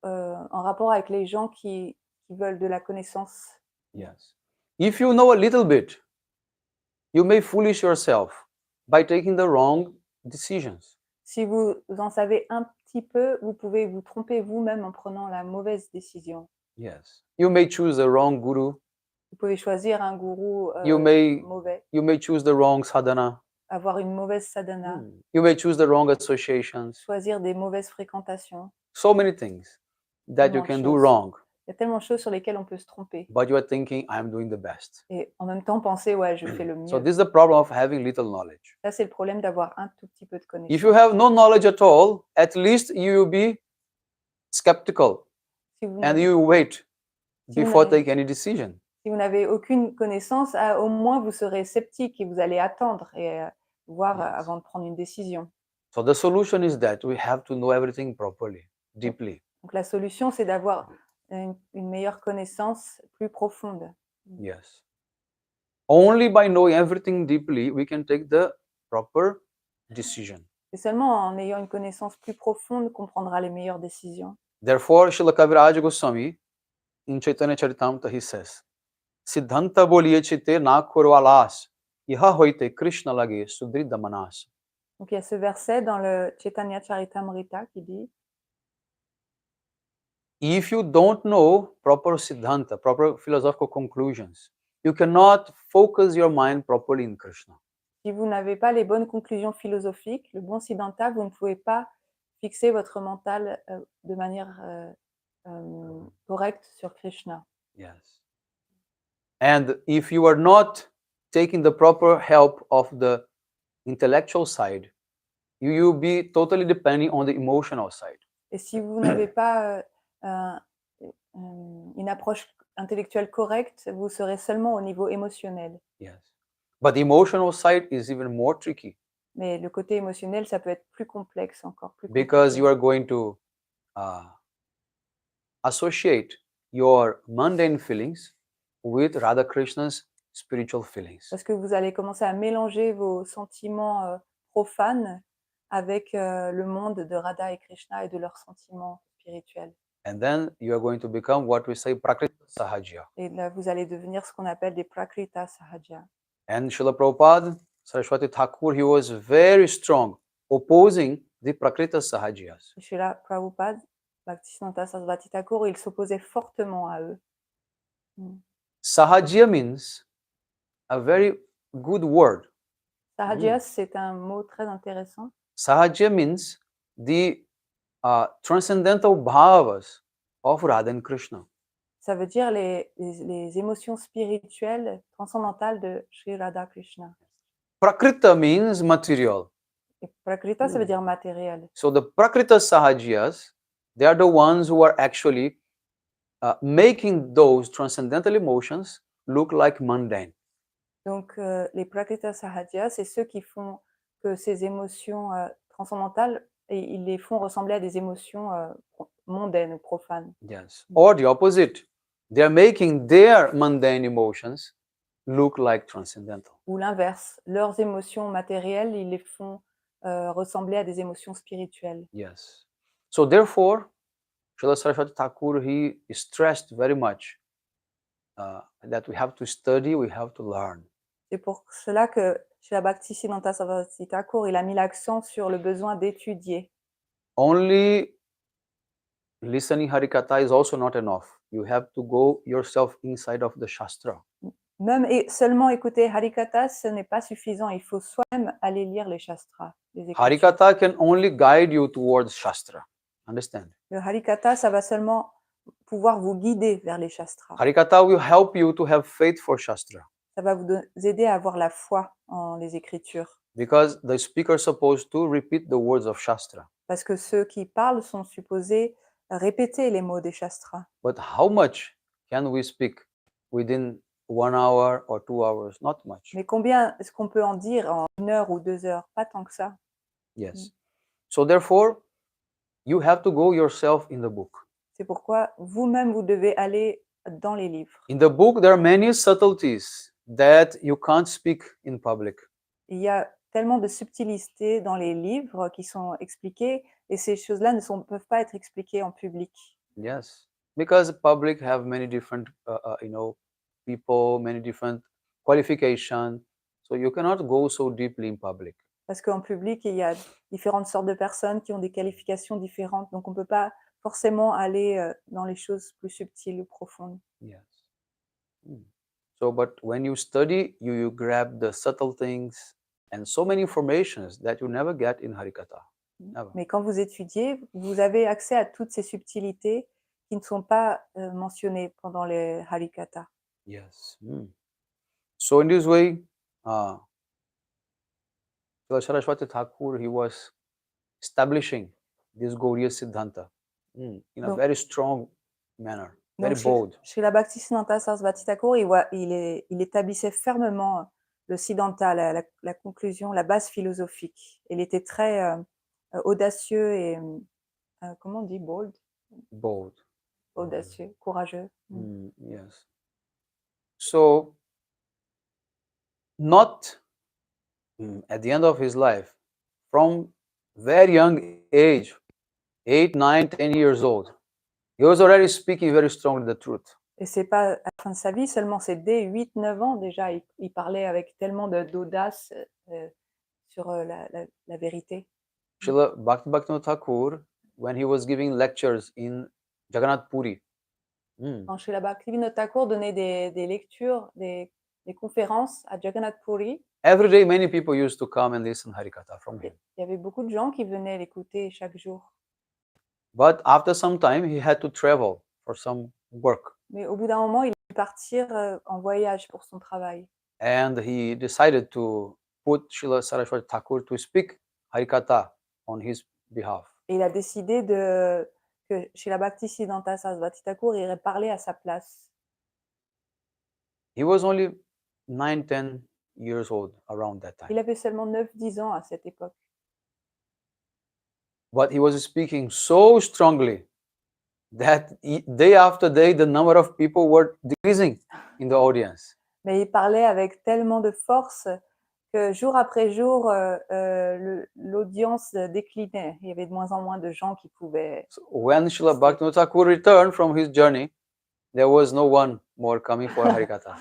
en rapport avec les gens qui veulent de la connaissance. Yes. If you know a little bit, you may foolish yourself by taking the wrong decisions. Si vous en savez un petit peu, vous pouvez vous tromper vous-même en prenant la mauvaise décision. Yes. You may choose the wrong guru. Vous pouvez choisir un gourou mauvais, You may choose the wrong sadhana. avoir une mauvaise sadhana, You may choose the wrong associations. choisir des mauvaises fréquentations. So many things that you Tellement de can do choses. wrong, Il y a tellement de choses sur lesquelles on peut se tromper. but you are thinking, I'm doing the best. Et en même temps penser, ouais, je fais le So mieux. this is the problem of having little knowledge. Ça, c'est le problème d'avoir un tout petit peu de connaissance. If you have no knowledge at all, at least you will be skeptical Si vous and n'avez- you wait Si vous before n'avez- taking any decision. si vous n'avez aucune connaissance, au moins vous serez sceptique et vous allez attendre et voir Yes. avant de prendre une décision. So the solution is that we have to know everything properly, deeply. Donc la solution, c'est d'avoir une meilleure connaissance plus profonde. Yes. Only by knowing everything deeply, we can take the proper decision. C'est seulement en ayant une connaissance plus profonde qu'on prendra les meilleures décisions. Therefore, Srila Kaviraj Goswami, in Chaitanya Charitamrita, he says, Siddhanta boliye chite na korvalas, iha hoite Krishna lage sudrida manas. Donc il y a ce verset dans le Chaitanya Charitamrita qui dit If you don't know proper Siddhanta, proper philosophical conclusions, you cannot focus your mind properly in Krishna. si vous n'avez pas les bonnes conclusions philosophiques, le bon Siddhanta, vous ne pouvez pas fixer votre mental de manière correcte sur Krishna. Yes. And if you are not taking the proper help of the intellectual side, you will be totally depending on the emotional side. Et si vous n'avez pas une approche intellectuelle correcte, vous serez seulement au niveau émotionnel. Yes. But the emotional side is even more tricky Mais le côté émotionnel, ça peut être plus complexe encore. Plus because compliqué. you are going to associate your mundane feelings with Radha Krishna's spiritual feelings. Parce que vous allez commencer à mélanger vos sentiments profanes avec le monde de Radha et Krishna et de leurs sentiments spirituels. And then you are going to become what we say Prakriti Sahajya. Et là, vous allez devenir ce qu'on appelle des Prakrita Sahaja. And Srila Prabhupada, Saraswati Thakur, he was very strong opposing the Prakrita Sahajas. Et chez la Prabhupada, Bhaktisiddhanta Sarasvati Thakur, il s'opposait fortement à eux. Sahajya means a very good word. Sahaja, c'est un mot très intéressant. Sahajya means the transcendental bhavas of Radha and Krishna. Ça veut dire les émotions spirituelles transcendantales de Sri Radha Krishna. Prakrita means material. Et Prakrita, ça veut dire matériel. So the Prakrita Sahajas, they are the ones who are actually making those transcendental emotions look like mundane. Donc, les Prakrita Sahaja, c'est ceux qui font que ces émotions transcendantales, et ils les font ressembler à des émotions mondaines ou profanes. Yes. Or the opposite. They are making their mundane emotions look like transcendental. Ou l'inverse, leurs émotions matérielles, ils les font ressembler à des émotions spirituelles. Yes. So therefore, Srila Saraswati Thakur, he stressed very much that we have to study, we have to learn. C'est pour cela que Srila Bhaktisiddhanta Saraswati Thakur, il a mis l'accent sur le besoin d'étudier. Only listening Harikatha is also not enough. You have to go yourself inside of the Shastra. Même seulement écouter Harikatha, ce n'est pas suffisant. Il faut soi-même aller lire les Shastras, les Écritures. Harikatha can only guide you towards Shastra. Understand? Le Harikatha, ça va seulement pouvoir vous guider vers les Shastras. Harikatha will help you to have faith for Shastra. Ça va vous aider à avoir la foi en les Écritures. Because the speaker is supposed to repeat the words of Shastra. Parce que ceux qui parlent sont supposés répéter les mots des Shastras. But how much can we speak within 1 hour or 2 hours? Not much. Mais combien est-ce qu'on peut en dire en 1 heure ou 2 heures? Pas tant que ça. Yes. So therefore, you have to go yourself in the book. C'est pourquoi vous-même, vous devez aller dans les livres. In the book, there are many subtleties that you can't speak in public. Il y a tellement de subtilités dans les livres qui sont expliquées et ces choses-là peuvent pas être expliquées en public. Yes. Because public have many different, people, many different qualifications. So you cannot go so deeply in public. Parce qu'en public, il y a différentes sortes de personnes qui ont des qualifications différentes. Donc, on ne peut pas forcément aller dans les choses plus subtiles ou profondes. Yes. So, but when you study, you grab the subtle things and so many informations that you never get in Harikatha. Never. Mais quand vous étudiez, vous avez accès à toutes ces subtilités qui ne sont pas mentionnées pendant les Harikatha. Yes. So in this way, Saraswati Thakur, he was establishing this Gauriya Siddhanta in a very strong manner, very bold. Srila Bhaktisiddhanta Saraswati Thakur, il établissait fermement le Siddhanta, la conclusion, la base philosophique. Il était très audacieux et, comment on dit, bold? Bold. Audacieux, courageux. Yes. So, not at the end of his life, from very young age, 8, 9, 10 years old, he was already speaking very strongly the truth. Et c'est pas à la fin de sa vie, seulement c'est dès 8-9 ans déjà, il parlait avec tellement d'audace sur la vérité. Srila Bhaktivinoda Thakur, when he was giving lectures in Jagannath Puri, Quand Srila Bhaktivinoda Thakur donnait des lectures, des conférences à Jagannath Puri, every day many people used to come and listen Harikatha from him. il y avait beaucoup de gens qui venaient l'écouter chaque jour. But after some time, he had to travel for some work. Mais au bout d'un moment, il a dû partir en voyage pour son travail. And he decided to put Srila Saraswati Thakur to speak Harikatha on his behalf. Et il a décidé que Srila Bhaktisiddhanta Saraswati Thakur irait parler à sa place. He was only 9, 10 years old around that time. Il avait seulement 9-10 ans à cette époque. But he was speaking so strongly that day after day, the number of people were decreasing in the audience. Mais il parlait avec tellement de force que jour après jour, l'audience déclinait. Il y avait de moins en moins de gens qui pouvaient... So when Srila Bhaktivinoda Thakur returned from his journey, there was no one more coming for Harikatha.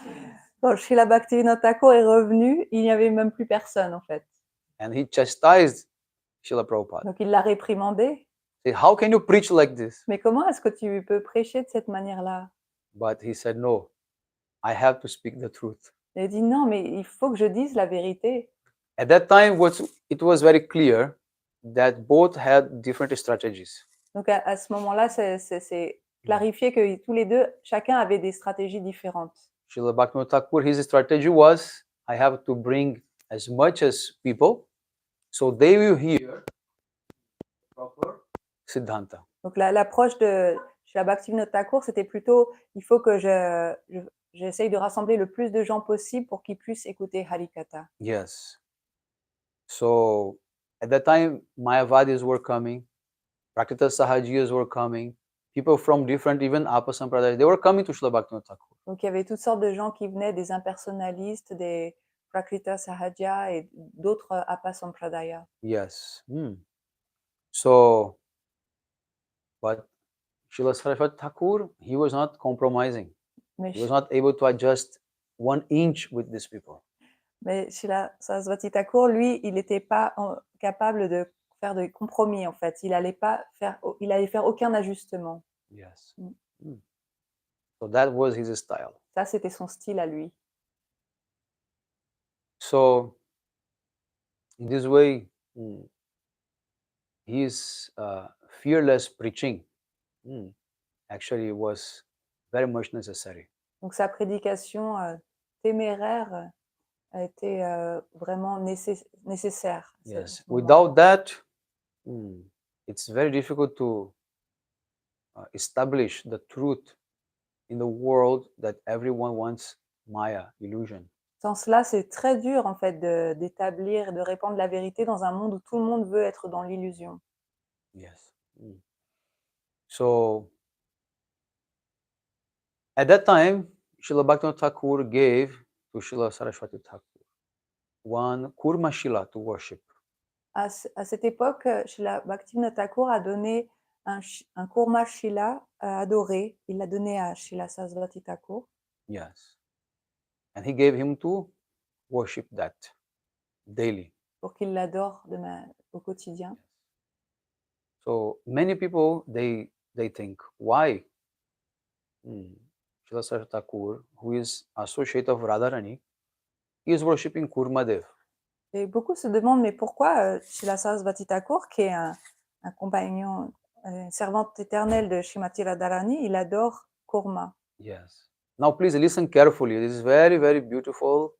Quand Srila Bhaktivinoda Thakur est revenu, il n'y avait même plus personne en fait. And he chastised Srila Prabhupada. Donc il l'a réprimandé. He said, how can you preach like this? Mais comment est-ce que tu peux prêcher de cette manière-là? But he said, no, I have to speak the truth. Il a dit non, mais il faut que je dise la vérité. At that time, it was very clear that both had different strategies. Donc à ce moment-là, c'est clarifié que tous les deux, chacun avait des stratégies différentes. Srila Bhaktivinoda Thakur, his strategy was, I have to bring as much as people, so they will hear proper Siddhanta. Donc l'approche de Srila Bhaktivinoda Thakur, c'était plutôt, il faut que j'essaye de rassembler le plus de gens possible pour qu'ils puissent écouter Harikatha. Yes. So at that time, Mayavadis were coming, Prakrita Sahajiyas were coming, people from different, even Apa Sampradaya, they were coming to Srila Bhaktivinoda Thakur. Donc il y avait toutes sortes de gens qui venaient, des impersonnalistes, des Prakrita Sahaja et d'autres Apa Sampradaya. Yes. So, but Srila Saraswati Thakur, he was not compromising. Mais He was not able to adjust 1 inch with these people. Mais Srila Sarasvati Thakur, lui, il n'était pas capable de faire de compromis, en fait. Il allait faire aucun ajustement. Yes. Mm. Mm. So that was his style. Ça, c'était son style à lui. So in this way, his fearless preaching actually was very much necessary. Donc sa prédication téméraire a été vraiment nécessaire. Yes. Without that, it's very difficult to establish the truth in the world that everyone wants Maya, illusion. Sans cela, c'est très dur en fait d'établir, de répandre la vérité dans un monde où tout le monde veut être dans l'illusion. Yes. So at that time, Srila Bhaktivinoda Thakur gave to Srila Saraswati Thakur one Kurma Shila to worship. À cette époque, Srila Bhaktivinoda Thakur a donné un Kurma Shila à adorer. Il l'a donné à Srila Sarasvati Thakur. Yes. And he gave him to worship that daily. Pour qu'il l'adore au quotidien. So many people, they think, why Srila Saraswati Thakur, who is associate of Radharani, is worshipping Kurmadev? Et beaucoup se demandent, mais pourquoi Srila Sarasvati Thakur, qui est un compagnon, servante éternelle de Srimati Radharani, il adore Kurma. Yes. Now please listen carefully. This is very, very beautiful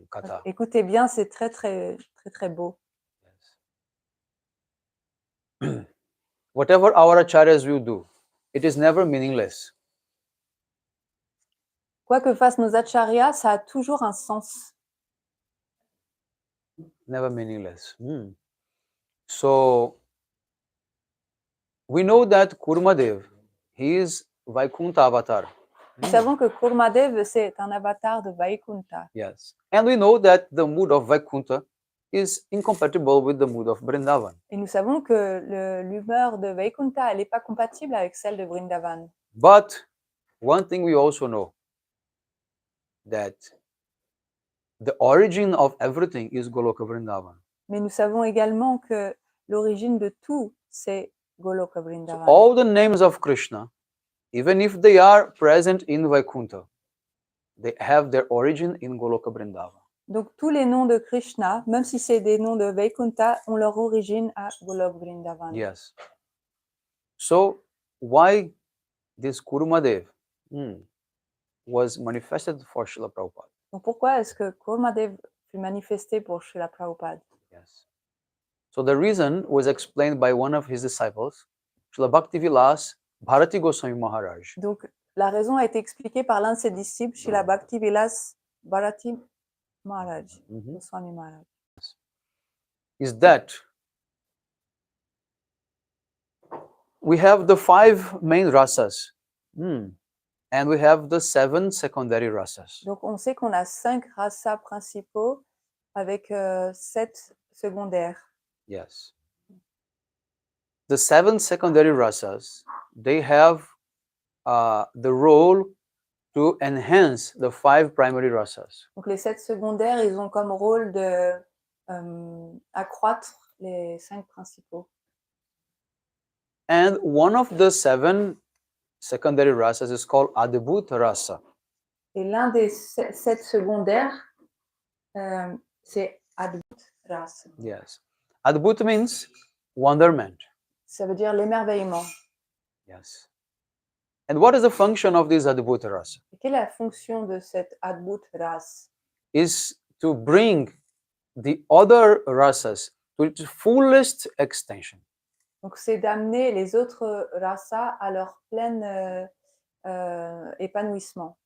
katha. Écoutez bien, c'est très, très, très, très beau. Yes. Whatever our acharyas will do, it is never meaningless. Quoi que fassent nos acharyas, ça a toujours un sens. Never meaningless. So we know that Kurmadev, he is Vaikuntha avatar. Nous savons que Kurmadev, c'est un avatar de Vaikuntha. Yes. And we know that the mood of Vaikuntha is incompatible with the mood of Vrindavan. Et nous savons que l'humeur de Vaikuntha, elle n'est pas compatible avec celle de Vrindavan. But one thing we also know, that the origin of everything is Goloka Vrindavan. Mais nous savons également que l'origine de tout, c'est Goloka Vrindavan. So all the names of Krishna, even if they are present in Vaikuntha, they have their origin in Goloka Vrindavan. Donc tous les noms de Krishna, même si c'est des noms de Vaikuntha, ont leur origine à Goloka Vrindavan. Yes. So why this Kurmadev was manifested for Srila Prabhupada? Donc pourquoi est-ce que Kurmadev fut manifesté pour Srila Prabhupada? Yes. So the reason was explained by one of his disciples, Srila Bhakti Vilas Bharati Goswami Maharaj. Donc la raison a été expliquée par l'un de ses disciples, Srila Bhakti Vilas Bharati Maharaj, Goswami Maharaj. Is that we have the 5 main rasas, and we have the 7 secondary rasas. Donc on sait qu'on a 5 rasas principaux avec 7 secondaires. Yes. The 7 secondary rasas, they have the role to enhance the 5 primary rasas. Donc les 7 secondaires, ils ont comme rôle de accroître les 5 principaux. And one of the 7 secondary rasas is called Adbhut Rasa. Et l'un des 7 secondaires, c'est Adbhut Rasa. Yes. Adbhut means wonderment. Ça veut dire l'émerveillement. Yes. And what is the function of this Adbhut Rasa? Et quelle est la fonction de cette Adbhut Rasa? Is to bring the other rasas to its fullest extension. Donc c'est d'amener les autres rasas à leur plein épanouissement.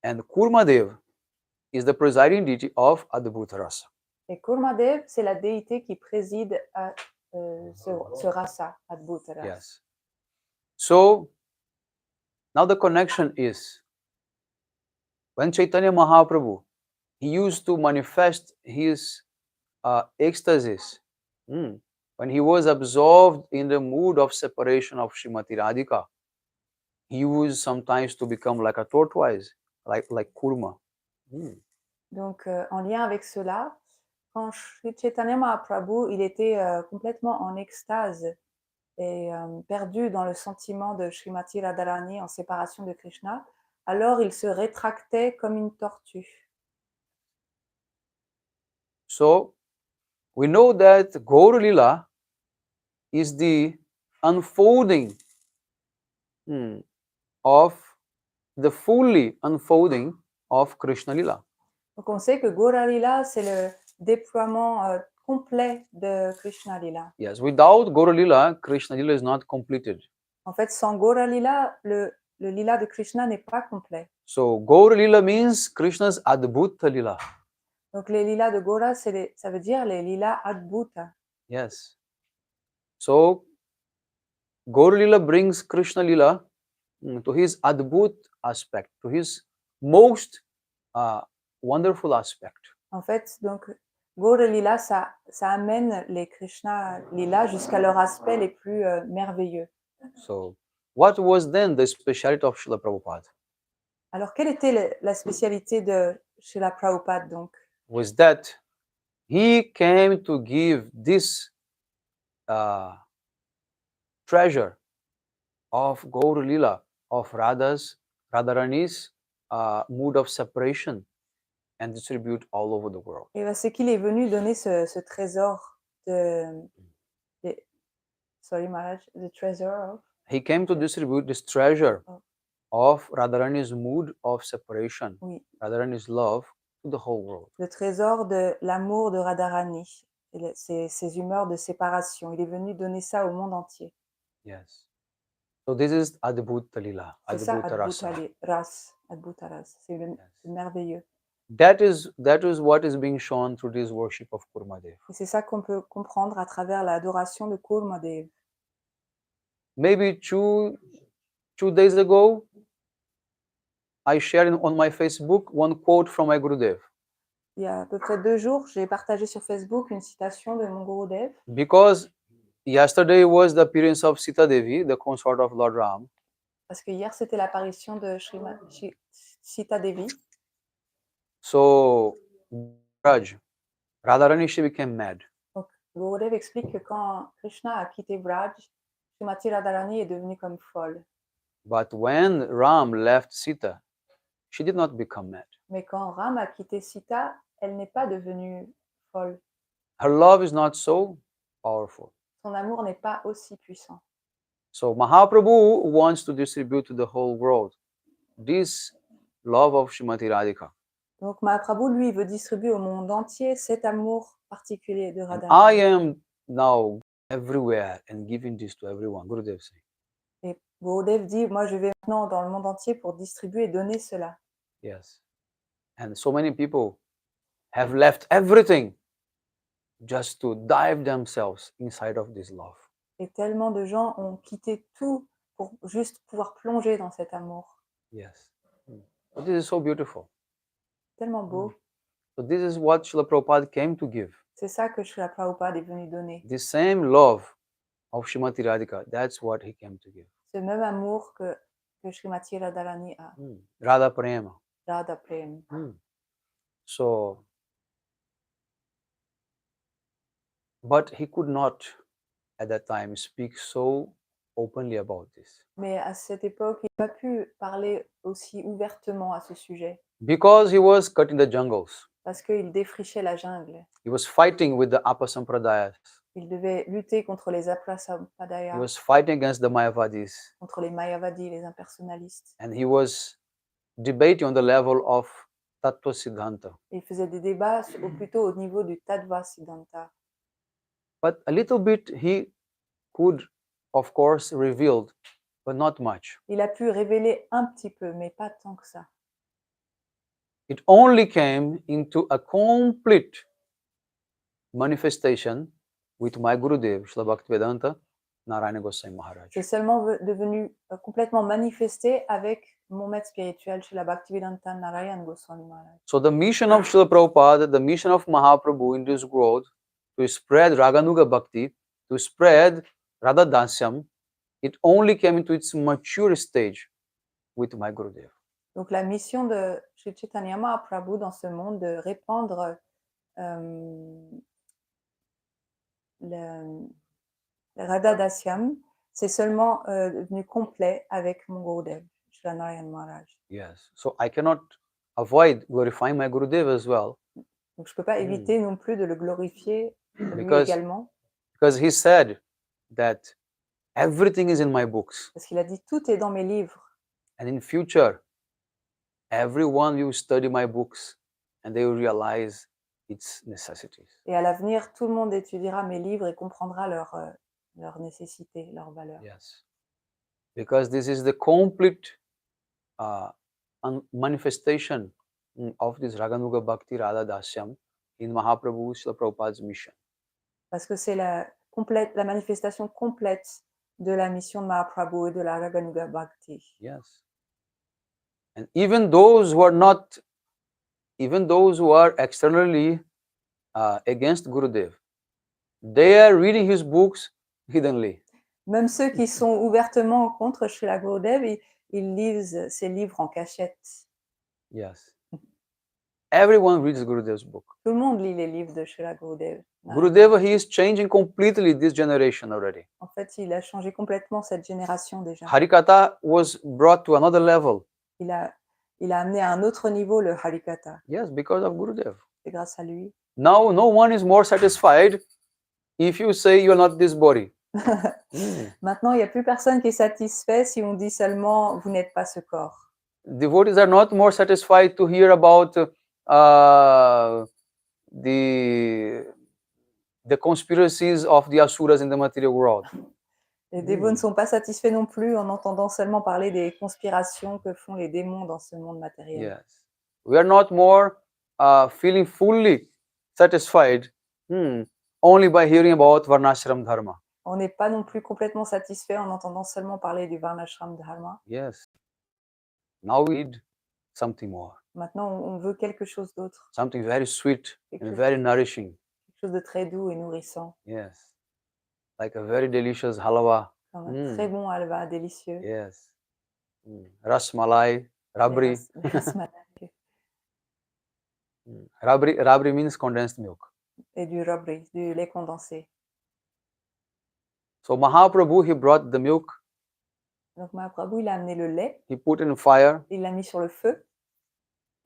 And Kurmadev is the presiding deity of Adbhut Rasa. Et Kurmadev, c'est la déité qui préside à ce rasa, Adbhut Rasa. Yes. So now the connection is when Chaitanya Mahaprabhu, he used to manifest his ecstasies when he was absorbed in the mood of separation of Srimati Radhika. He used sometimes to become like a tortoise, like kurma. Donc, en lien avec cela, quand Sri Chaitanya Mahaprabhu, il était complètement en extase et perdu dans le sentiment de Srimati Radharani en séparation de Krishna, alors il se rétractait comme une tortue. So, we know that Gaur Lila is the unfolding of the fully unfolding of Krishna Lila. Donc on sait que Gaura Lila, c'est le déploiement complet de Krishna Lila. Yes, without Gaur Lila, Krishna Lila is not completed. En fait, sans Gaura Lila, le Lila de Krishna n'est pas complet. So, Gaur Lila means Krishna's Adbhuta Lila. Donc les lilas de Gaura, ça veut dire les lilas Adbhuta. Yes. So, Gaur Lila brings Krishna Lila to his Adbhut aspect, to his most wonderful aspect. En fait, donc Gaura Lila, ça amène les Krishna Lila jusqu'à leur aspect les plus merveilleux. So, what was then the speciality of Srila Prabhupada? Alors, quelle était la spécialité de Srila Prabhupada donc? Was that he came to give this treasure of Gaur Lila, of Radharani's mood of separation, and distribute all over the world. Et ben, c'est qu'il est venu donner ce trésor sorry Maharaj, the treasure of? He came to distribute this treasure of Radharani's mood of separation, Oui. Radharani's love to the whole world. Le trésor de l'amour de Radharani, ses humeurs de séparation. Il est venu donner ça au monde entier. Yes. So this is Adbhuta Lila, C'est ça, Adbhuta Rasa. Adbhuta Ras. C'est merveilleux. That is what is being shown through this worship of Kurmadev. Et c'est ça qu'on peut comprendre à travers l'adoration de Kurmadev. Maybe two days ago, I shared on my Facebook one quote from my Gurudev. Il y a à peu près 2 jours, j'ai partagé sur Facebook une citation de mon Gurudev. Because yesterday was the appearance of Sita Devi, the consort of Lord Ram. Parce que hier, c'était l'apparition de Sita Devi. So, Radharani, she became mad. Donc, Gurudev explique que quand Krishna a quitté Braj, Srimati Radharani est devenue comme folle. But when Ram left Sita, she did not become mad. Mais quand Ram a quitté Sita, elle n'est pas devenue folle. Her love is not so powerful. Son amour n'est pas aussi puissant. So Mahaprabhu wants to distribute to the whole world this love of Srimati Radhika. Donc Mahaprabhu, lui, veut distribuer au monde entier cet amour particulier de And Radharani. I am now everywhere and giving this to everyone. Gurudev says. Et Gurudev dit, moi je vais maintenant dans le monde entier pour distribuer et donner cela. Yes. And so many people have left everything just to dive themselves inside of this love. Et tellement de gens ont quitté tout pour juste pouvoir plonger dans cet amour. Yes. But this is so beautiful. Tellement beau. So this is what Srila Prabhupada came to give. C'est ça que Srila Prabhupada est venu donner. The same love of Srimati Radhika, that's what he came to give. Ce même amour que Srimati Radharani a. Radha Prema. Radha Prem. So, but he could not at that time speak so openly about this. Mais à cette époque, il n'a pas pu parler aussi ouvertement à ce sujet. Because he was cutting the jungles. Parce qu'il défrichait la jungle. He was fighting with the Apasampradayas. Il devait lutter contre les He Aprasampadayas, was fighting against the Mayavadis. contre les Mayavadis, les impersonnalistes. And he was debating on the level of Tattva Siddhanta. Il faisait des débats plutôt au niveau du Tattva Siddhanta. But a little bit he could, of course, revealed, but not much. Il a pu révéler un petit peu, mais pas tant que ça. It only came into a complete manifestation with my Gurudev, Srila Bhaktivedanta Narayana Goswami Maharaj. C'est seulement devenu complètement manifesté avec mon maître spirituel, Srila Bhaktivedanta Narayana Goswami Maharaj. So the mission of Srila Prabhupada, the mission of Mahaprabhu in this world, to spread Raganuga Bhakti, to spread Radha Dasyam, it only came into its mature stage with my Gurudev. Donc la mission de Sri Chaitanya Mahaprabhu dans ce monde, de répandre le Radha Dasyam, c'est seulement devenu complet avec mon Gurudev, Srila Narayan Maharaj. Yes. So I cannot avoid glorifying my Gurudev as well, Donc je ne peux pas éviter non plus de le glorifier lui Because- également, because he said that everything is in my books, parce qu'il a dit tout est dans mes livres. and in future, everyone will study my books, and they will realize its necessities. Et à l'avenir, tout le monde étudiera mes livres et comprendra leur nécessité, leur valeur. Yes. Because this is the complete manifestation of this Raganuga Bhakti Radha Dasyam in Mahaprabhu Srila Prabhupada's mission. Parce que c'est la manifestation complète de la mission de Mahaprabhu et de la Raganuga Bhakti. Yes. And even those who are externally against Gurudev, they are reading his books hiddenly. Même ceux qui sont ouvertement contre Srila Gurudev, ils lisent ses livres en cachette. Yes. Everyone reads Gurudev's book. Tout le monde lit les livres de Srila Gurudev. Gurudeva, he is changing completely this generation already. En fait, il a changé complètement cette génération déjà. Harikatha was brought to another level. Il a amené à un autre niveau le Harikatha. Yes, because of Gurudev. C'est grâce à lui. Now, no one is more satisfied if you say you are not this body. Maintenant, il n'y a plus personne qui est satisfait si on dit seulement vous n'êtes pas ce corps. Devotees are not more satisfied to hear about the conspiracies of the asuras in the material world. Les dévots ne sont pas satisfaits non plus en entendant seulement parler des conspirations que font les démons dans ce monde matériel. Yes. We are not more feeling fully satisfied only by hearing about Varnashram Dharma. On n'est pas non plus complètement satisfait en entendant seulement parler du Varnashram Dharma. Yes. Now we need something more. Maintenant, on veut quelque chose d'autre, Something very sweet quelque and chose, very nourishing. quelque chose de très doux et nourrissant, Yes. Like a very delicious halwa. comme un très bon halva délicieux. Yes. Ras malai, rabri. Les rasmalai Rabri means condensed milk. et du rabri, du lait condensé. So Mahaprabhu, he brought the milk, Donc Mahaprabhu, il a amené le lait, he put it in fire, il l'a mis sur le feu,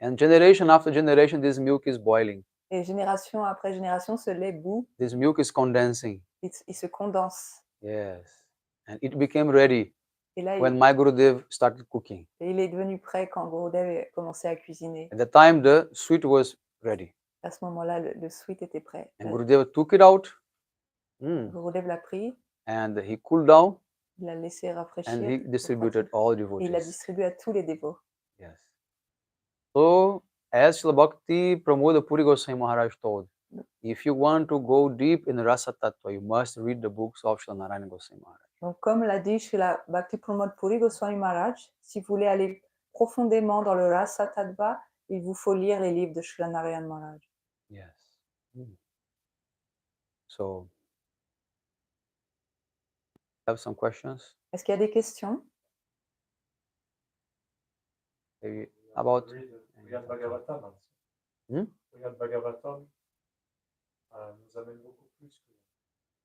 and generation after generation, this milk is boiling. et génération après génération, ce lait bout, This milk is condensing. il se condense. Yes. And it became ready Et là, when my Gurudev started cooking. il est devenu prêt quand Gurudev a commencé à cuisiner. At the time, the sweet was ready. À ce moment-là, le sweet était prêt. And Gurudev took it out. Gurudev l'a pris, And he cooled down, il l'a laissé rafraîchir, and he distributed all et il l'a devotees. distribué à tous les dévots. Yes. So, as Srila Bhakti Pramod Puri Goswami Maharaj told, if you want to go deep in Rasa Tattva, you must read the books of Srila Narayana Goswami Maharaj. Donc, comme l'a dit Srila Bhakti Pramod Puri Goswami Maharaj, si vous voulez aller profondément dans le Rasa Tattva, il vous faut lire les livres de Srila Narayan Maharaj. Yes. So, have some questions? Est-ce qu'il y a des questions? Maybe about Regarde Bhagavatam. Regarde Bhagavatam nous amène beaucoup plus que.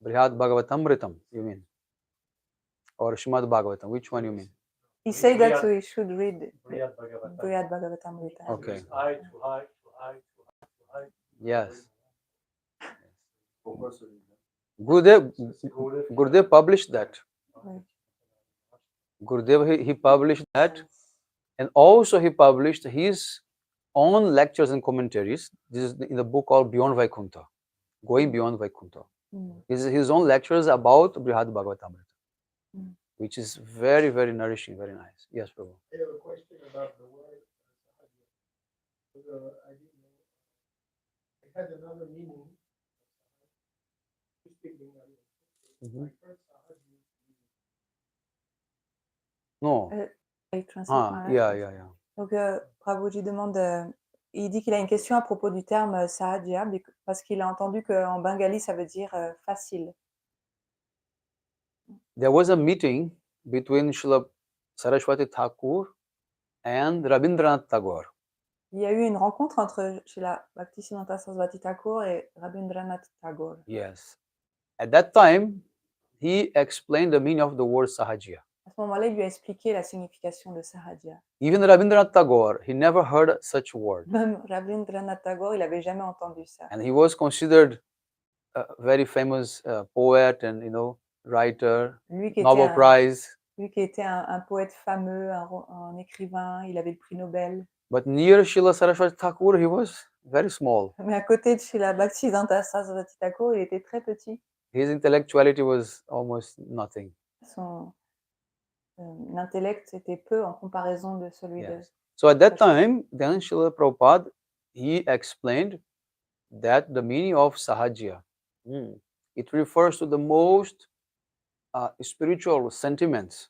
Brihad Bhagavatamritam, you mean? Or Srimad Bhagavatam, which one you mean? He said that we should read Regarde Bhagavatam. Brihad Bhagavatamrita. Okay. High to high to high to high to high. Yes. Pourquoi celui-là? Gurudev published that. Oui. Gurudev, he published that, and also he published his own lectures and commentaries. This is in the book called Beyond Vaikuntha, Going Beyond Vaikuntha. This is his own lectures about Brihad Bhagavatamrita, which is very, very nourishing, very nice. Yes, Prabhu. I have a question about the word. I didn't know. It has another meaning. No. I translate Ah, Maharaj. yeah. Donc, Prabhuji demande, il dit qu'il a une question à propos du terme Sahaja, parce qu'il a entendu qu'en bengali, ça veut dire facile. There was a meeting between Srila Saraswati Thakur and Rabindranath Tagore. Il y a eu une rencontre entre Srila Bhaktisiddhanta Sarasvati Thakur et Rabindranath Tagore. Yes. At that time, he explained the meaning of the word Sahajya. À ce moment-là, il lui a expliqué la signification de Sahajya. Even Rabindranath Tagore, he never heard such word. Même Rabindranath Tagore, il n'avait jamais entendu ça. And he was considered a very famous poet and, writer, Lui qui Nobel était Prize. lui qui était un poète fameux, un écrivain, il avait le prix Nobel. But near Srila Saraswati Thakur, he was very small. Mais à côté de Srila Bhaktisiddhanta Sarasvati Thakur, il était très petit. His intellectuality was almost nothing. Son intellect était peu en comparaison de celui de... Yes. So at that time, then Srila Prabhupada, he explained that the meaning of Sahajya, it refers to the most spiritual sentiments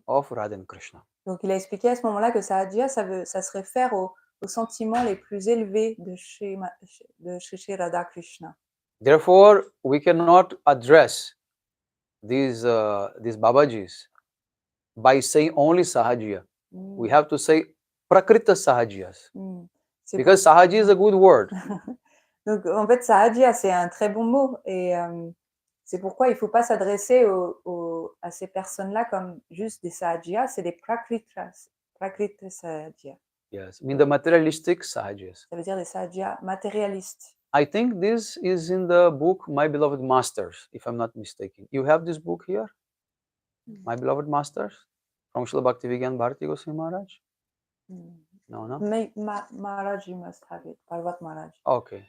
of Radha and Krishna. Donc il a expliqué à ce moment-là que Sahajya, ça se réfère aux sentiments les plus élevés de Shri Radha Krishna. Therefore, we cannot address these Babajis by saying only Sahajya. We have to say Prakrita Sahajyas. Because Sahajya is a good word. Donc en fait, Sahajya, c'est un très bon mot. Et c'est pourquoi il ne faut pas s'adresser à ces personnes-là comme juste des Sahajya, c'est des Prakrita Sahajya. Yes, I mean the materialistic Sahajyas. Ça veut dire des Sahajya matérialistes. I think this is in the book My Beloved Masters, if I'm not mistaken. You have this book here? My Beloved Masters? From Srila Bhaktivedanta Bharati Goswami Maharaj? No. Maharaj, you must have it. Parvat Maharaj. Okay.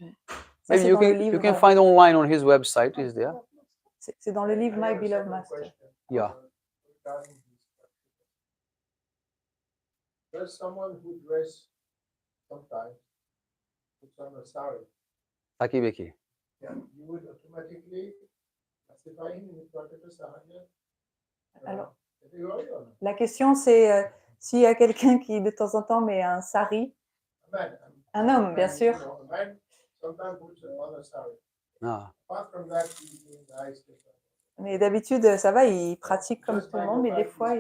Ça, Maybe you can find online on his website, is there? C'est dans le livre My Beloved Master. Yeah. There's someone who dress sometimes puts on a sari. Saki Beki. Yeah, you would automatically classify him in Prakrita Sahajya. Alors, Category or not? la question c'est s'il y a quelqu'un qui de temps en temps met un sari. Un homme, bien sûr. A man sometimes puts on a sari. Ah. Apart from that, he's being nice. Mais d'habitude, ça va, il pratique comme tout le monde, mais des fois,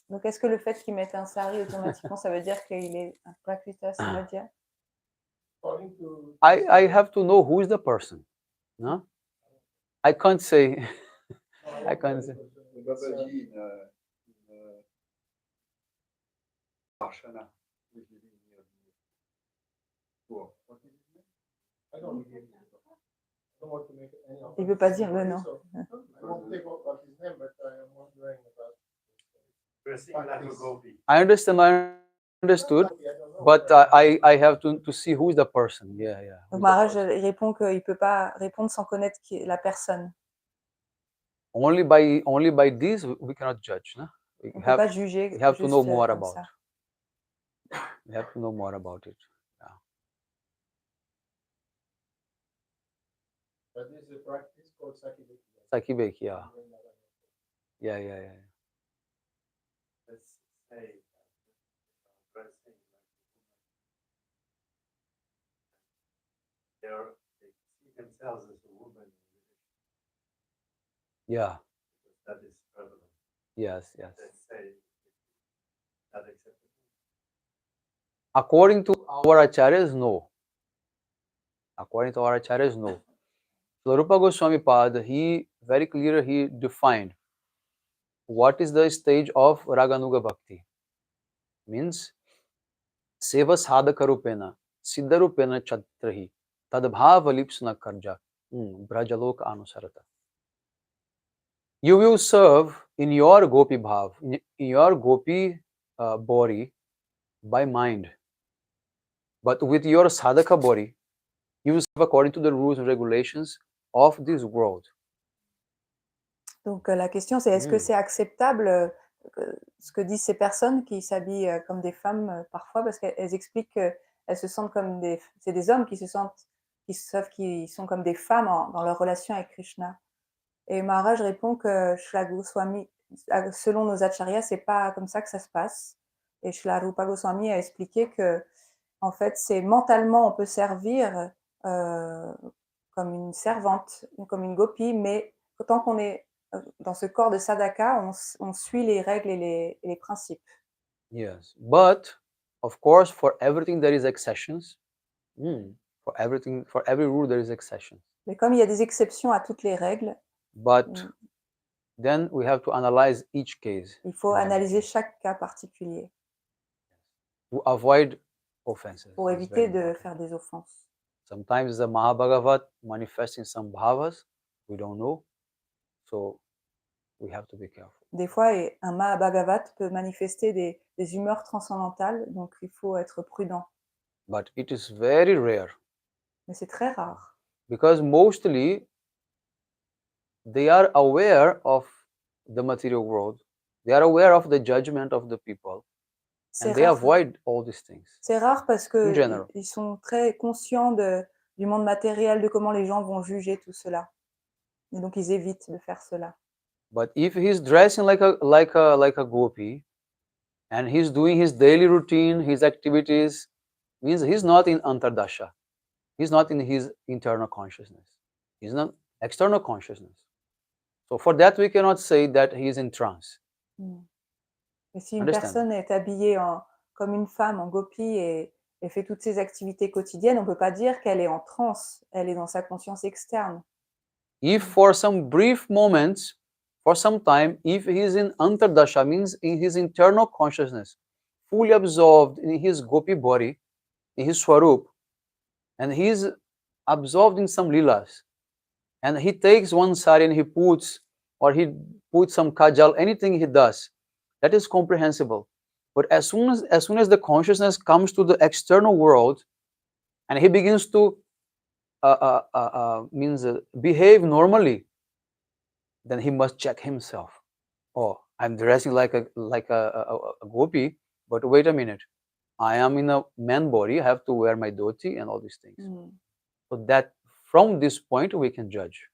Donc, est-ce que le fait qu'il mette un sari automatiquement, ça veut dire qu'il est un Prakrita Sahajya? I have to know who is the person. No? I can't say. I can't say. Il ne veut pas dire le nom. I understood, but I have to see who is the person. Yeah. Donc Maharaj répond qu'il ne peut pas répondre sans connaître la personne. Only by this we cannot judge. No? On ne peut pas juger. We have to know more comme about. ça. We have to know more about it. But this is a practice called Sakibeki. Sakibeki, yeah. Let's say dressing they see themselves as a woman. Yeah. That is prevalent. Yes. Let's say not acceptable. According to our acharyas, no. So Rupa Goswami Pad, he very clear, he defined what is the stage of Raganuga Bhakti. Means seva sadhaka rupena, siddha rupena chatrahi, tadbhava lipsna karja, brajalok anusarata. You will serve in your gopi bhav, in your gopi body by mind. But with your sadhaka body, you will serve according to the rules and regulations of this world. Donc la question c'est est-ce que c'est acceptable ce que disent ces personnes qui s'habillent comme des femmes parfois parce qu'elles expliquent qu'elles se sentent comme c'est des hommes qui sont comme des femmes dans leur relation avec Krishna. Et Maharaj répond que Srila Goswami, selon nos acharyas, c'est pas comme ça que ça se passe. Et Srila Rupa Goswami a expliqué que en fait c'est mentalement on peut servir comme une servante, comme une gopi, mais tant qu'on est dans ce corps de sadhaka, on suit les règles et les principes. Yes. But, of course, for everything there is exceptions. For every rule there is exceptions. Mais comme il y a des exceptions à toutes les règles, But Mm. then we have to analyze each case il faut analyser chaque cas particulier to avoid offenses. pour It's éviter very de important. faire des offenses. Sometimes the Mahabhagavat manifesting some bhavas, we don't know. So we have to be careful. Des fois, un Mahabhagavat peut manifester des humeurs transcendantales, donc il faut être prudent. But it is very rare Mais c'est très rare, because mostly they are aware of the material world. They are aware of the judgment of the people. c'est And they rare. avoid all these things. C'est rare parce In que general. ils sont très conscients du monde matériel, de comment les gens vont juger tout cela. Et donc ils évitent de faire cela. But if he's dressing like a gopi, and he's doing his daily routine, his activities, means he's not in antardasha. He's not in his internal consciousness. He's not external consciousness. So for that we cannot say that he is in trance. Mais si une Understand? personne est habillée comme une femme en gopi et fait toutes ses activités quotidiennes, on ne peut pas dire qu'elle est en transe, elle est dans sa conscience externe. If for some brief moments, for some time, if he is in antardasha, means in his internal consciousness, fully absorbed in his gopi body, in his swarup, and he is absorbed in some lilas, and he takes one sari and he puts some kajal, anything he does, that is comprehensible. But as soon as the consciousness comes to the external world, and he begins to behave normally, then he must check himself. Oh, I'm dressing like a gopi, but wait a minute, I am in a man body, I have to wear my dhoti and all these things. So that from this point we can judge.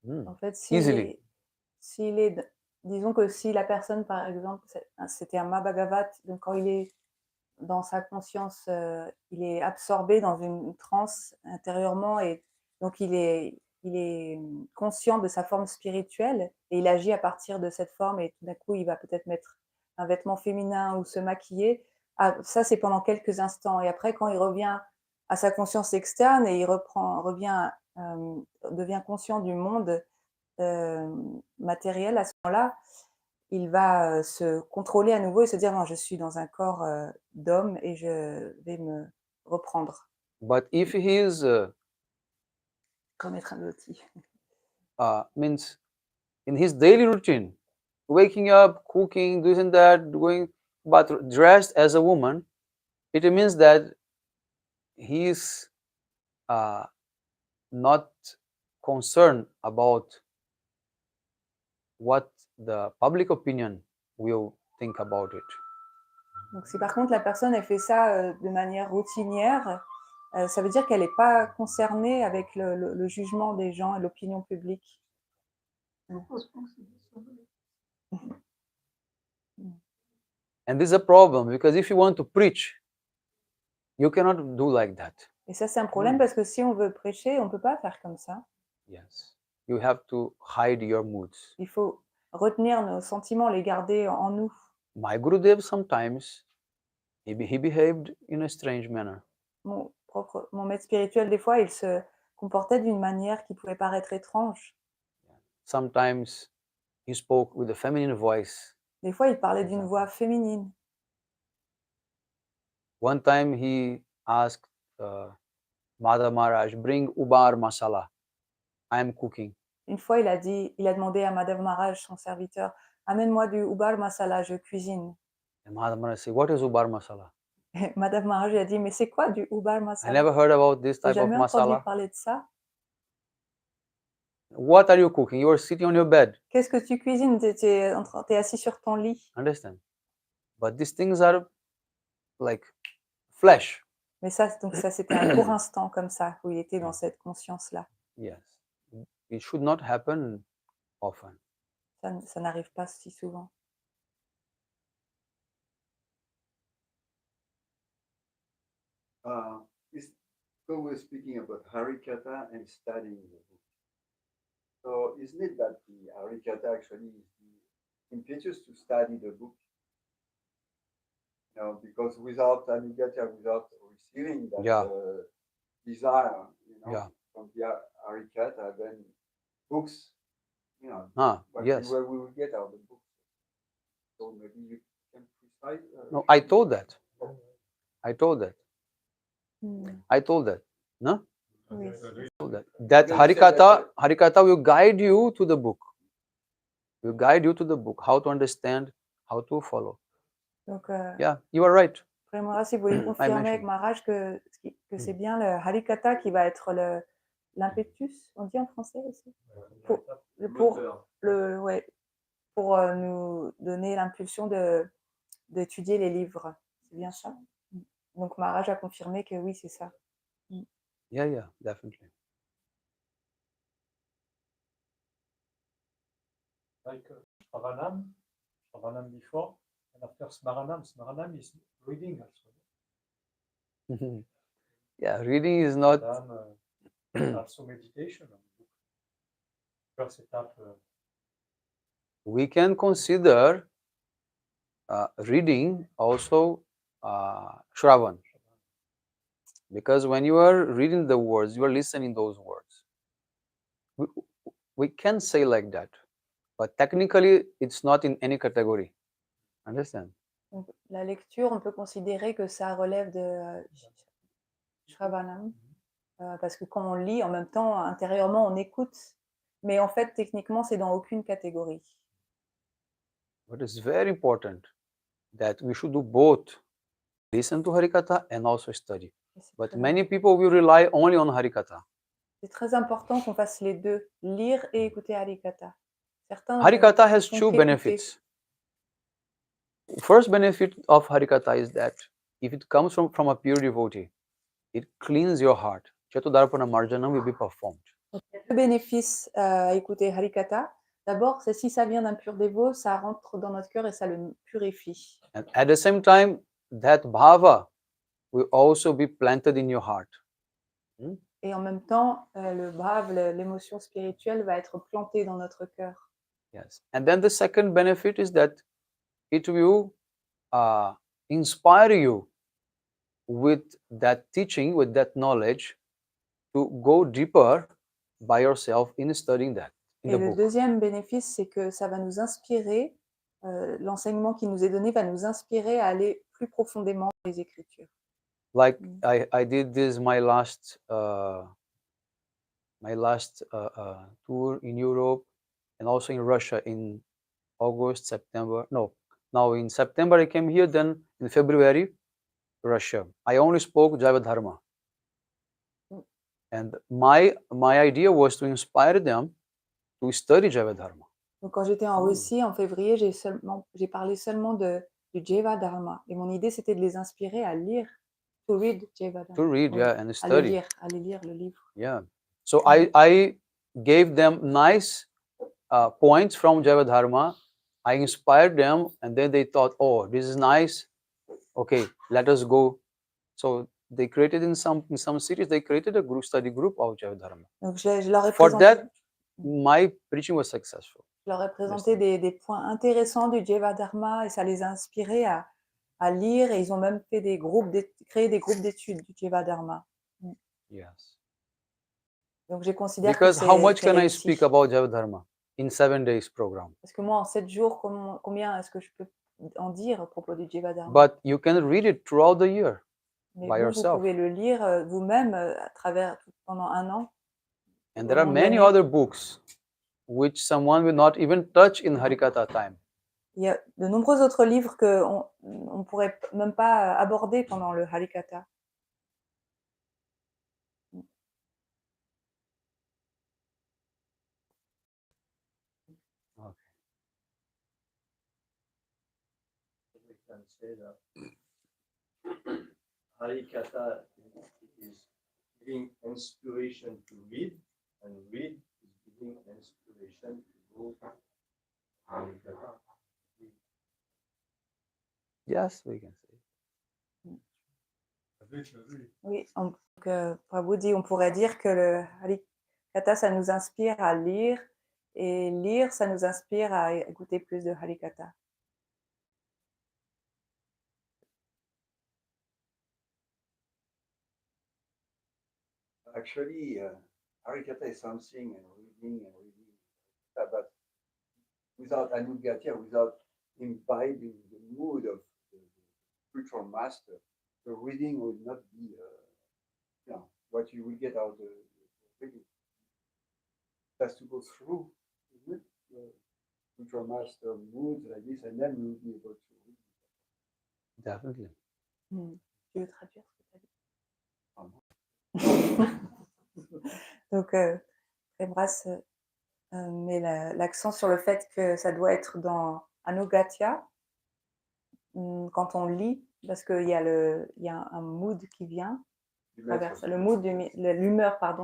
En fait, Easily. disons que si la personne, par exemple, c'était un Mahabhagavat, donc quand il est dans sa conscience, il est absorbé dans une transe intérieurement, et donc il est conscient de sa forme spirituelle et il agit à partir de cette forme, et tout d'un coup il va peut-être mettre un vêtement féminin ou se maquiller. Ah, ça c'est pendant quelques instants, et après quand il revient à sa conscience externe et il devient conscient du monde matériel, à ce moment-là il va se contrôler à nouveau et se dire non, je suis dans un corps d'homme et je vais me reprendre. But if he is Remettre un dhoti. Means in his daily routine, waking up, cooking, this and that, but dressed as a woman, it means that he is not concerned about what the public opinion will think about it. Donc si par contre la personne elle fait ça de manière routinière, ça veut dire qu'elle n'est pas concernée avec le jugement des gens et l'opinion publique. And this is a problem because if you want to preach, you cannot do like that. Et ça c'est un problème parce que si on veut prêcher, on ne peut pas faire comme ça. Yes. You have to hide your moods. Il faut retenir nos sentiments, les garder en nous. My Gurudev sometimes, he behaved in a strange manner. Mon maître spirituel, des fois, il se comportait d'une manière qui pouvait paraître étrange. Sometimes he spoke with a feminine voice. Des fois, il parlait d'une voix féminine. One time he asked Madhav Maharaj, bring ubar masala. I am cooking. Une fois, il a demandé à Madhav Maharaj, son serviteur, amène-moi du ubar masala, je cuisine. And Madhav Maharaj said, what is ubar masala? Et Madhav Maharaj a dit, mais c'est quoi du ubar I masala? never heard about this J'ai type of jamais entendu masala. parler de ça. What are you cooking? You are sitting on your bed. Qu'est-ce que tu cuisines? T'es assis sur ton lit. Understand? But these things are like flesh. Mais ça, donc ça, c'était un court instant comme ça, où il était dans cette conscience-là. Yes. It should not happen often. Ça n'arrive pas si souvent. So we're speaking about Harikatha and studying the book. So isn't it that the Harikata actually is the impetus to study the book? You know, because without Harikata, without receiving that Yeah. desire, you know, Yeah. from the Harikata, then books, you know, Yes. where we will get out of the books. So maybe you can precise. No, I told that. I told that. Hmm. I told that. No? Oui. I told that. That Then you said that- Harikata will guide you to the book. Will guide you to the book, how to understand, how to follow. Donc, Yeah, you are right. Premora, si vous voulez confirmer avec Maharaj que c'est bien le Harikata qui va être l'impetus, on dit en français aussi, pour nous donner l'impulsion d'étudier les livres. C'est bien ça. Donc Maharaj a confirmé que oui, c'est ça. Yeah, definitely. Like Shravanam before, and after Smaranam is reading also. Yeah, reading is not. Also meditation. First étape. We can consider reading also Shravan. Because when you are reading the words, you are listening those words. We can say like that, but technically it's not in any category. Understand? Donc, la lecture, on peut considérer que ça relève de Shravanam, parce que quand on lit, en même temps, intérieurement, on écoute, mais en fait, techniquement, c'est dans aucune catégorie. But it's very important that we should do both, listen to Harikatha and also study. But many people will rely only on Harikatha. C'est très important qu'on fasse les deux, lire et écouter Harikatha. Certains Harikatha has two benefits. First benefit of Harikatha is that if it comes from a pure devotee, it cleans your heart. Chatudarpana Marjanam will be performed. Il y a deux bénéfices à écouter Harikatha. D'abord, c'est si ça vient d'un pur dévot, ça rentre dans notre cœur et ça le purifie. And at the same time, that bhava will also be planted in your heart. Et en même temps, le bhav, l'émotion spirituelle va être plantée dans notre cœur. Yes. And then the second benefit is that it will inspire you with that teaching, with that knowledge, to go deeper by yourself in studying that. Et le deuxième bénéfice, c'est que ça va nous inspirer, l'enseignement qui nous est donné va nous inspirer à aller plus profondément dans les Écritures. Like I did this my last tour in Europe and also in Russia in August, September. No, now in September I came here, then in February, Russia. I only spoke Jaiva Dharma. And my idea was to inspire them to study Jaiva Dharma. Donc quand j'étais en Russie en février, j'ai parlé seulement du Jaiva Dharma. Et mon idée, c'était de les inspirer à lire, to read Jaiva Dharma. To read, yeah, and study. À les lire le livre. Yeah. So I gave them nice points from Jaiva Dharma. I inspired them, and then they thought, oh, this is nice. Okay, let us go. So they created in some cities, they created a study group of Jaiva Dharma. Donc je leur ai For présenté, that, my preaching was successful. Je leur ai présenté des points intéressants du Jaiva Dharma et ça les a inspirés à lire, et ils ont même fait créé des groupes d'études du Jaiva Dharma. Yes. Donc je considère Because que how much c'est can I réussi. speak about Jaiva Dharma in 7 days program? Parce que moi, en 7 jours, combien est-ce que je peux en dire à propos du Jaiva Dharma? But you can read it throughout the year. Mais by vous yourself. pouvez le lire vous-même à travers pendant un an. And there are many other books which someone will not even touch in Harikatha time. Il y a de nombreux autres livres qu'on ne pourrait même pas aborder pendant le Harikatha. Okay. We can say that Harikatha is giving inspiration to read, and read is giving inspiration to go to Harikatha. Yes, we can say. Oui, Prabhu dit, on pourrait dire que le Harikatha, ça nous inspire à lire, et lire, ça nous inspire à goûter plus de Harikatha. Actually, Harikatha is something and reading, but without Anugatya, without imbibing the mood of the spiritual master, the reading would not be, what you will get out of the reading. It has to go through, isn't it? The spiritual master mood like this, and then we will be able to read. Definitely. Tu veux traduire ce que tu Ah as dit? Donc, Rebras met l'accent sur le fait que ça doit être dans Anugatya, quand on lit, parce qu'il y a un mood qui vient, l'humeur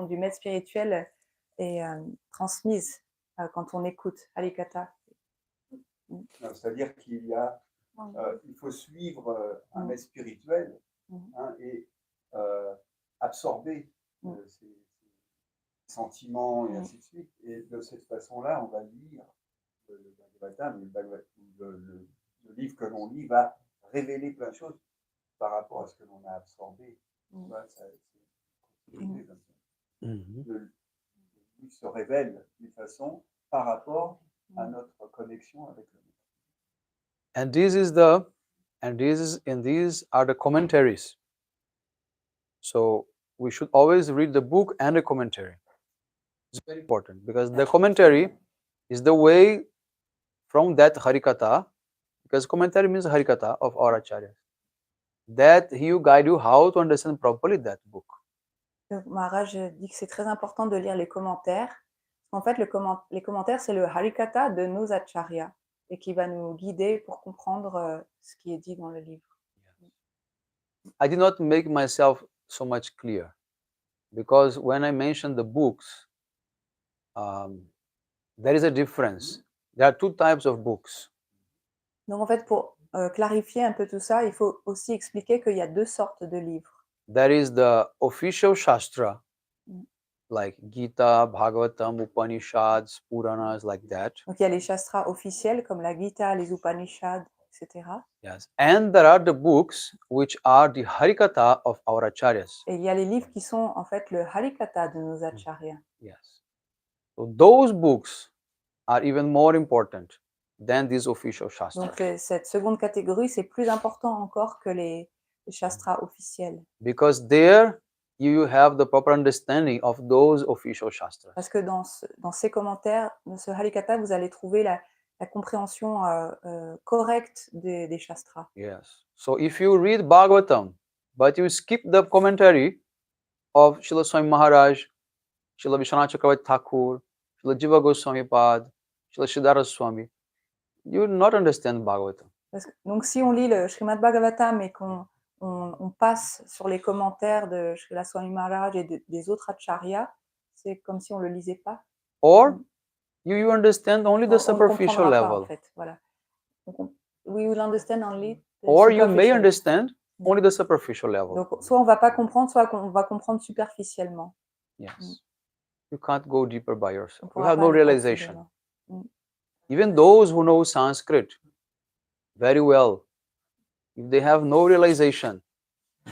du maître spirituel est transmise quand on écoute Harikatha. C'est-à-dire qu'il y a, il faut suivre un maître spirituel et absorber ses sentiments et ainsi de suite. Et de cette façon-là, on va lire le Bhagavatam, le livre que l'on lit va révéler plein de choses par rapport à ce que l'on a absorbé. Voilà, le livre se révèle d'une façon par rapport à notre connexion avec le monde. And these are the commentaries. So we should always read the book and the commentary. It's very important because the commentary is the way from that Harikatha, because commentary means Harikatha of our acharyas, that he will guide you how to understand properly that book. Donc, Maharaj dit que c'est très important de lire les commentaires. En fait, les commentaires, c'est le Harikatha de nos acharyas et qui va nous guider pour comprendre ce qui est dit dans le livre. I did not make myself so much clear because when I mentioned the books, there is a difference. There are two types of books. Donc, en fait, pour clarifier un peu tout ça, il faut aussi expliquer qu'il y a deux sortes de livres. There is the official Shastra, like Gita, Bhagavatam, Upanishads, Puranas, like that. Donc, il y a les shastras officiels comme la Gita, les Upanishads, etc. Yes. And there are the books which are the Harikatha of our acharyas. Et il y a les livres qui sont en fait le Harikatha de nos acharyas. Yes. So those books are even more important than these official Shastras. Donc, cette seconde catégorie, c'est plus important encore que les shastras officiels. Because there you have the proper understanding of those official Shastras. Parce que dans ces commentaires, dans ce Harikatha, vous allez trouver la compréhension correcte des shastras. Yes. So if you read Bhagavatam, but you skip the commentary of Srila Swami Maharaj, Srila Vishwanath Chakravarti Thakur, Srila Jiva Goswami Pad, Srila Siddhartha Swami, you will not understand Bhagavatam. Donc si on lit le Srimad Bhagavatam et qu'on passe sur les commentaires de Srila Swami Maharaj et des autres acharyas, c'est comme si on ne le lisait pas. Or you understand only the On superficial pas, level. en fait, voilà. Donc, we will understand only the Or you may superficial. understand only the superficial level. Donc, soit on va pas comprendre, soit on va comprendre superficiellement. Yes. You can't go deeper by yourself. You pourra have pas no aller realization. profondément. Even those who know Sanskrit very well, if they have no realization,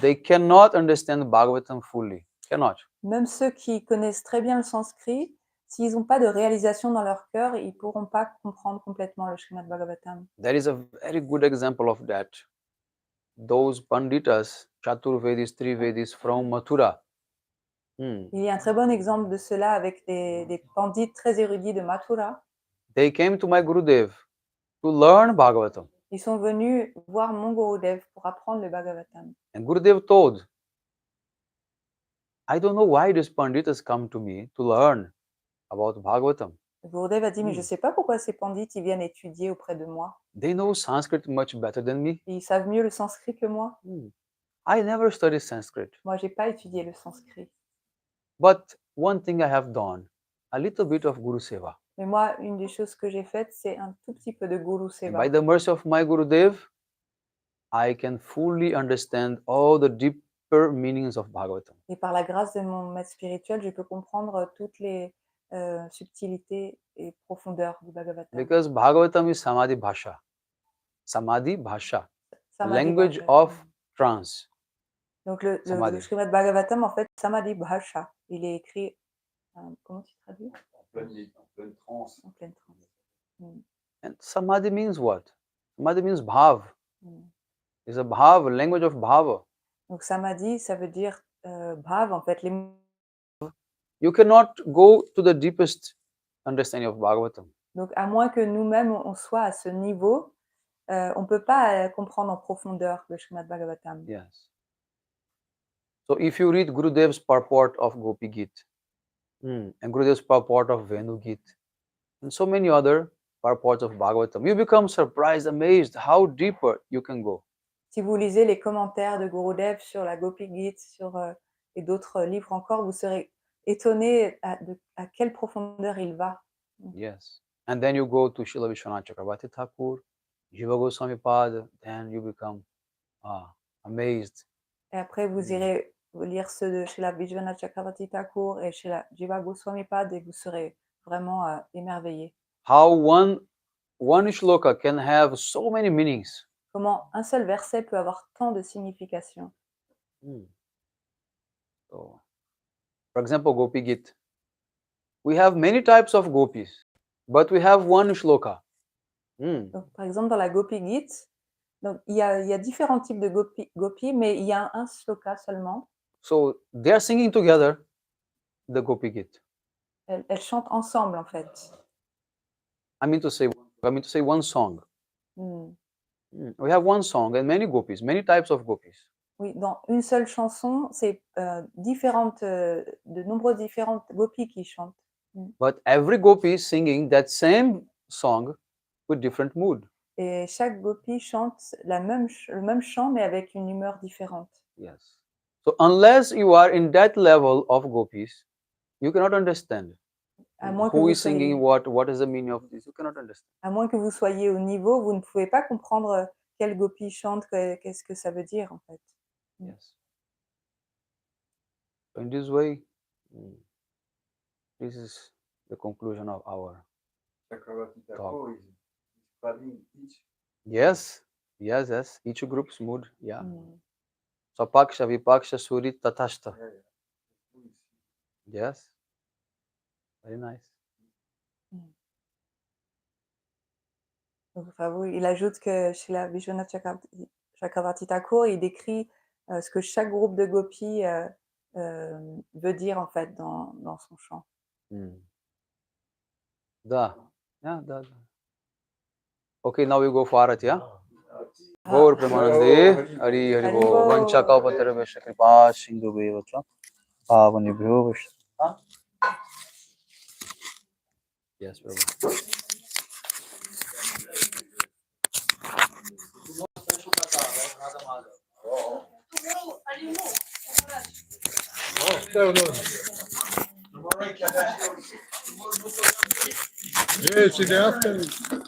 they cannot understand Bhagavatam fully. Cannot. Même ceux qui connaissent très bien le sanskrit, s'ils n'ont pas de réalisation dans leur cœur, ils ne pourront pas comprendre complètement le Srimad Bhagavatam. There is a very good example of that. Those Panditas, Chaturvedis, Trivedis from Mathura. Il y a un très bon exemple de cela avec des pandits très érudits de Mathura. They came to my Gurudev to learn Bhagavatam. Ils sont venus voir mon Gurudev pour apprendre le Bhagavatam. And Gurudev told, I don't know why these Panditas come to me to learn about Bhagavatam. Le Gurudev a dit, mais je ne sais pas pourquoi ces pandits ils viennent étudier auprès de moi. They know Sanskrit much better than me. Ils savent mieux le sanskrit que moi. I never studied Sanskrit. Moi, je n'ai pas étudié le sanskrit. But one thing I have done, a little bit of Guru Seva. Mais moi, une des choses que j'ai faites, c'est un tout petit peu de Guru And Seva. by the mercy of my Gurudev, I can fully understand all the deeper meanings of Bhagavatam. Et par la grâce de mon maître spirituel, je peux comprendre toutes les subtilité et profondeur du Bhagavatam. Because Bhagavatam is Samadhi Bhasha. Samadhi Bhasha. Samadhi Language Bhasha. of trance. Donc le Samadhi. Srimad Bhagavatam, en fait, Samadhi Bhasha. Il est écrit, comment tu traduis? En pleine transe. En pleine transe. And Samadhi means what? Samadhi means bhav. Mm. It's a bhav, language of bhava. Donc Samadhi, ça veut dire bhav, en fait. You cannot go to the deepest understanding of Bhagavatam. Donc à moins que nous-mêmes on soit à ce niveau, on ne peut pas comprendre en profondeur le Srimad Bhagavatam. Yes. So if you read Gurudev's purport of Gopi Git, and Gurudev's purport of Venu Git, and so many other purports of Bhagavatam, you become surprised, amazed how deeper you can go. Si vous lisez les commentaires de Gurudev sur la Gopi Git, sur et d'autres livres encore, vous serez étonné à quelle profondeur il va. Yes. And then you go to Srila Vishwanath Chakravarti Thakur, Jiva Goswami Pad, then you become amazed. Et après, vous irez lire ceux de Srila Vishwanath Chakravarti Thakur et Srila Jiva Goswami Pad et vous serez vraiment émerveillé. How one shloka can have so many meanings. Comment un seul verset peut avoir tant de signification. So, for example, Gopi Git. We have many types of gopis, but we have one shloka. Donc, par exemple, dans la Gopi Git, donc, il y a différents types de gopis, mais il y a un shloka seulement. So they are singing together the Gopi Git. Elles chantent ensemble, en fait. I mean to say one song. We have one song and many gopis, many types of gopis. Oui, dans une seule chanson, c'est de nombreuses différentes gopis qui chantent. But every gopi is singing that same song with different mood. Et chaque gopi chante le même chant, mais avec une humeur différente. Yes. So unless you are in that level of gopis, you cannot understand who is singing what is the meaning of this. You cannot understand. À moins que vous soyez au niveau, vous ne pouvez pas comprendre quel gopi chante, qu'est-ce que ça veut dire, en fait. Yes. So in this way, this is the conclusion of our Chakravarti talk. Thakur is describing each. Yes. Each group's mood. Yeah. Swapaksha, Vipaksha, Suri, Tathastha. Yes. Very nice. Donc, il ajoute que chez la Vishwanath Chakravarti Thakur, il décrit ce que chaque groupe de gopis veut dire en fait dans son chant. Okay, now we go for Arati, yeah? Gaur Pramanande, Hari Hari Bo, Vancha Kaupatara Vesha Kripa, Sindhu Bevacha, Pavani Bhyo Vesha. Yes, Prabhu. Yes, in the afternoon.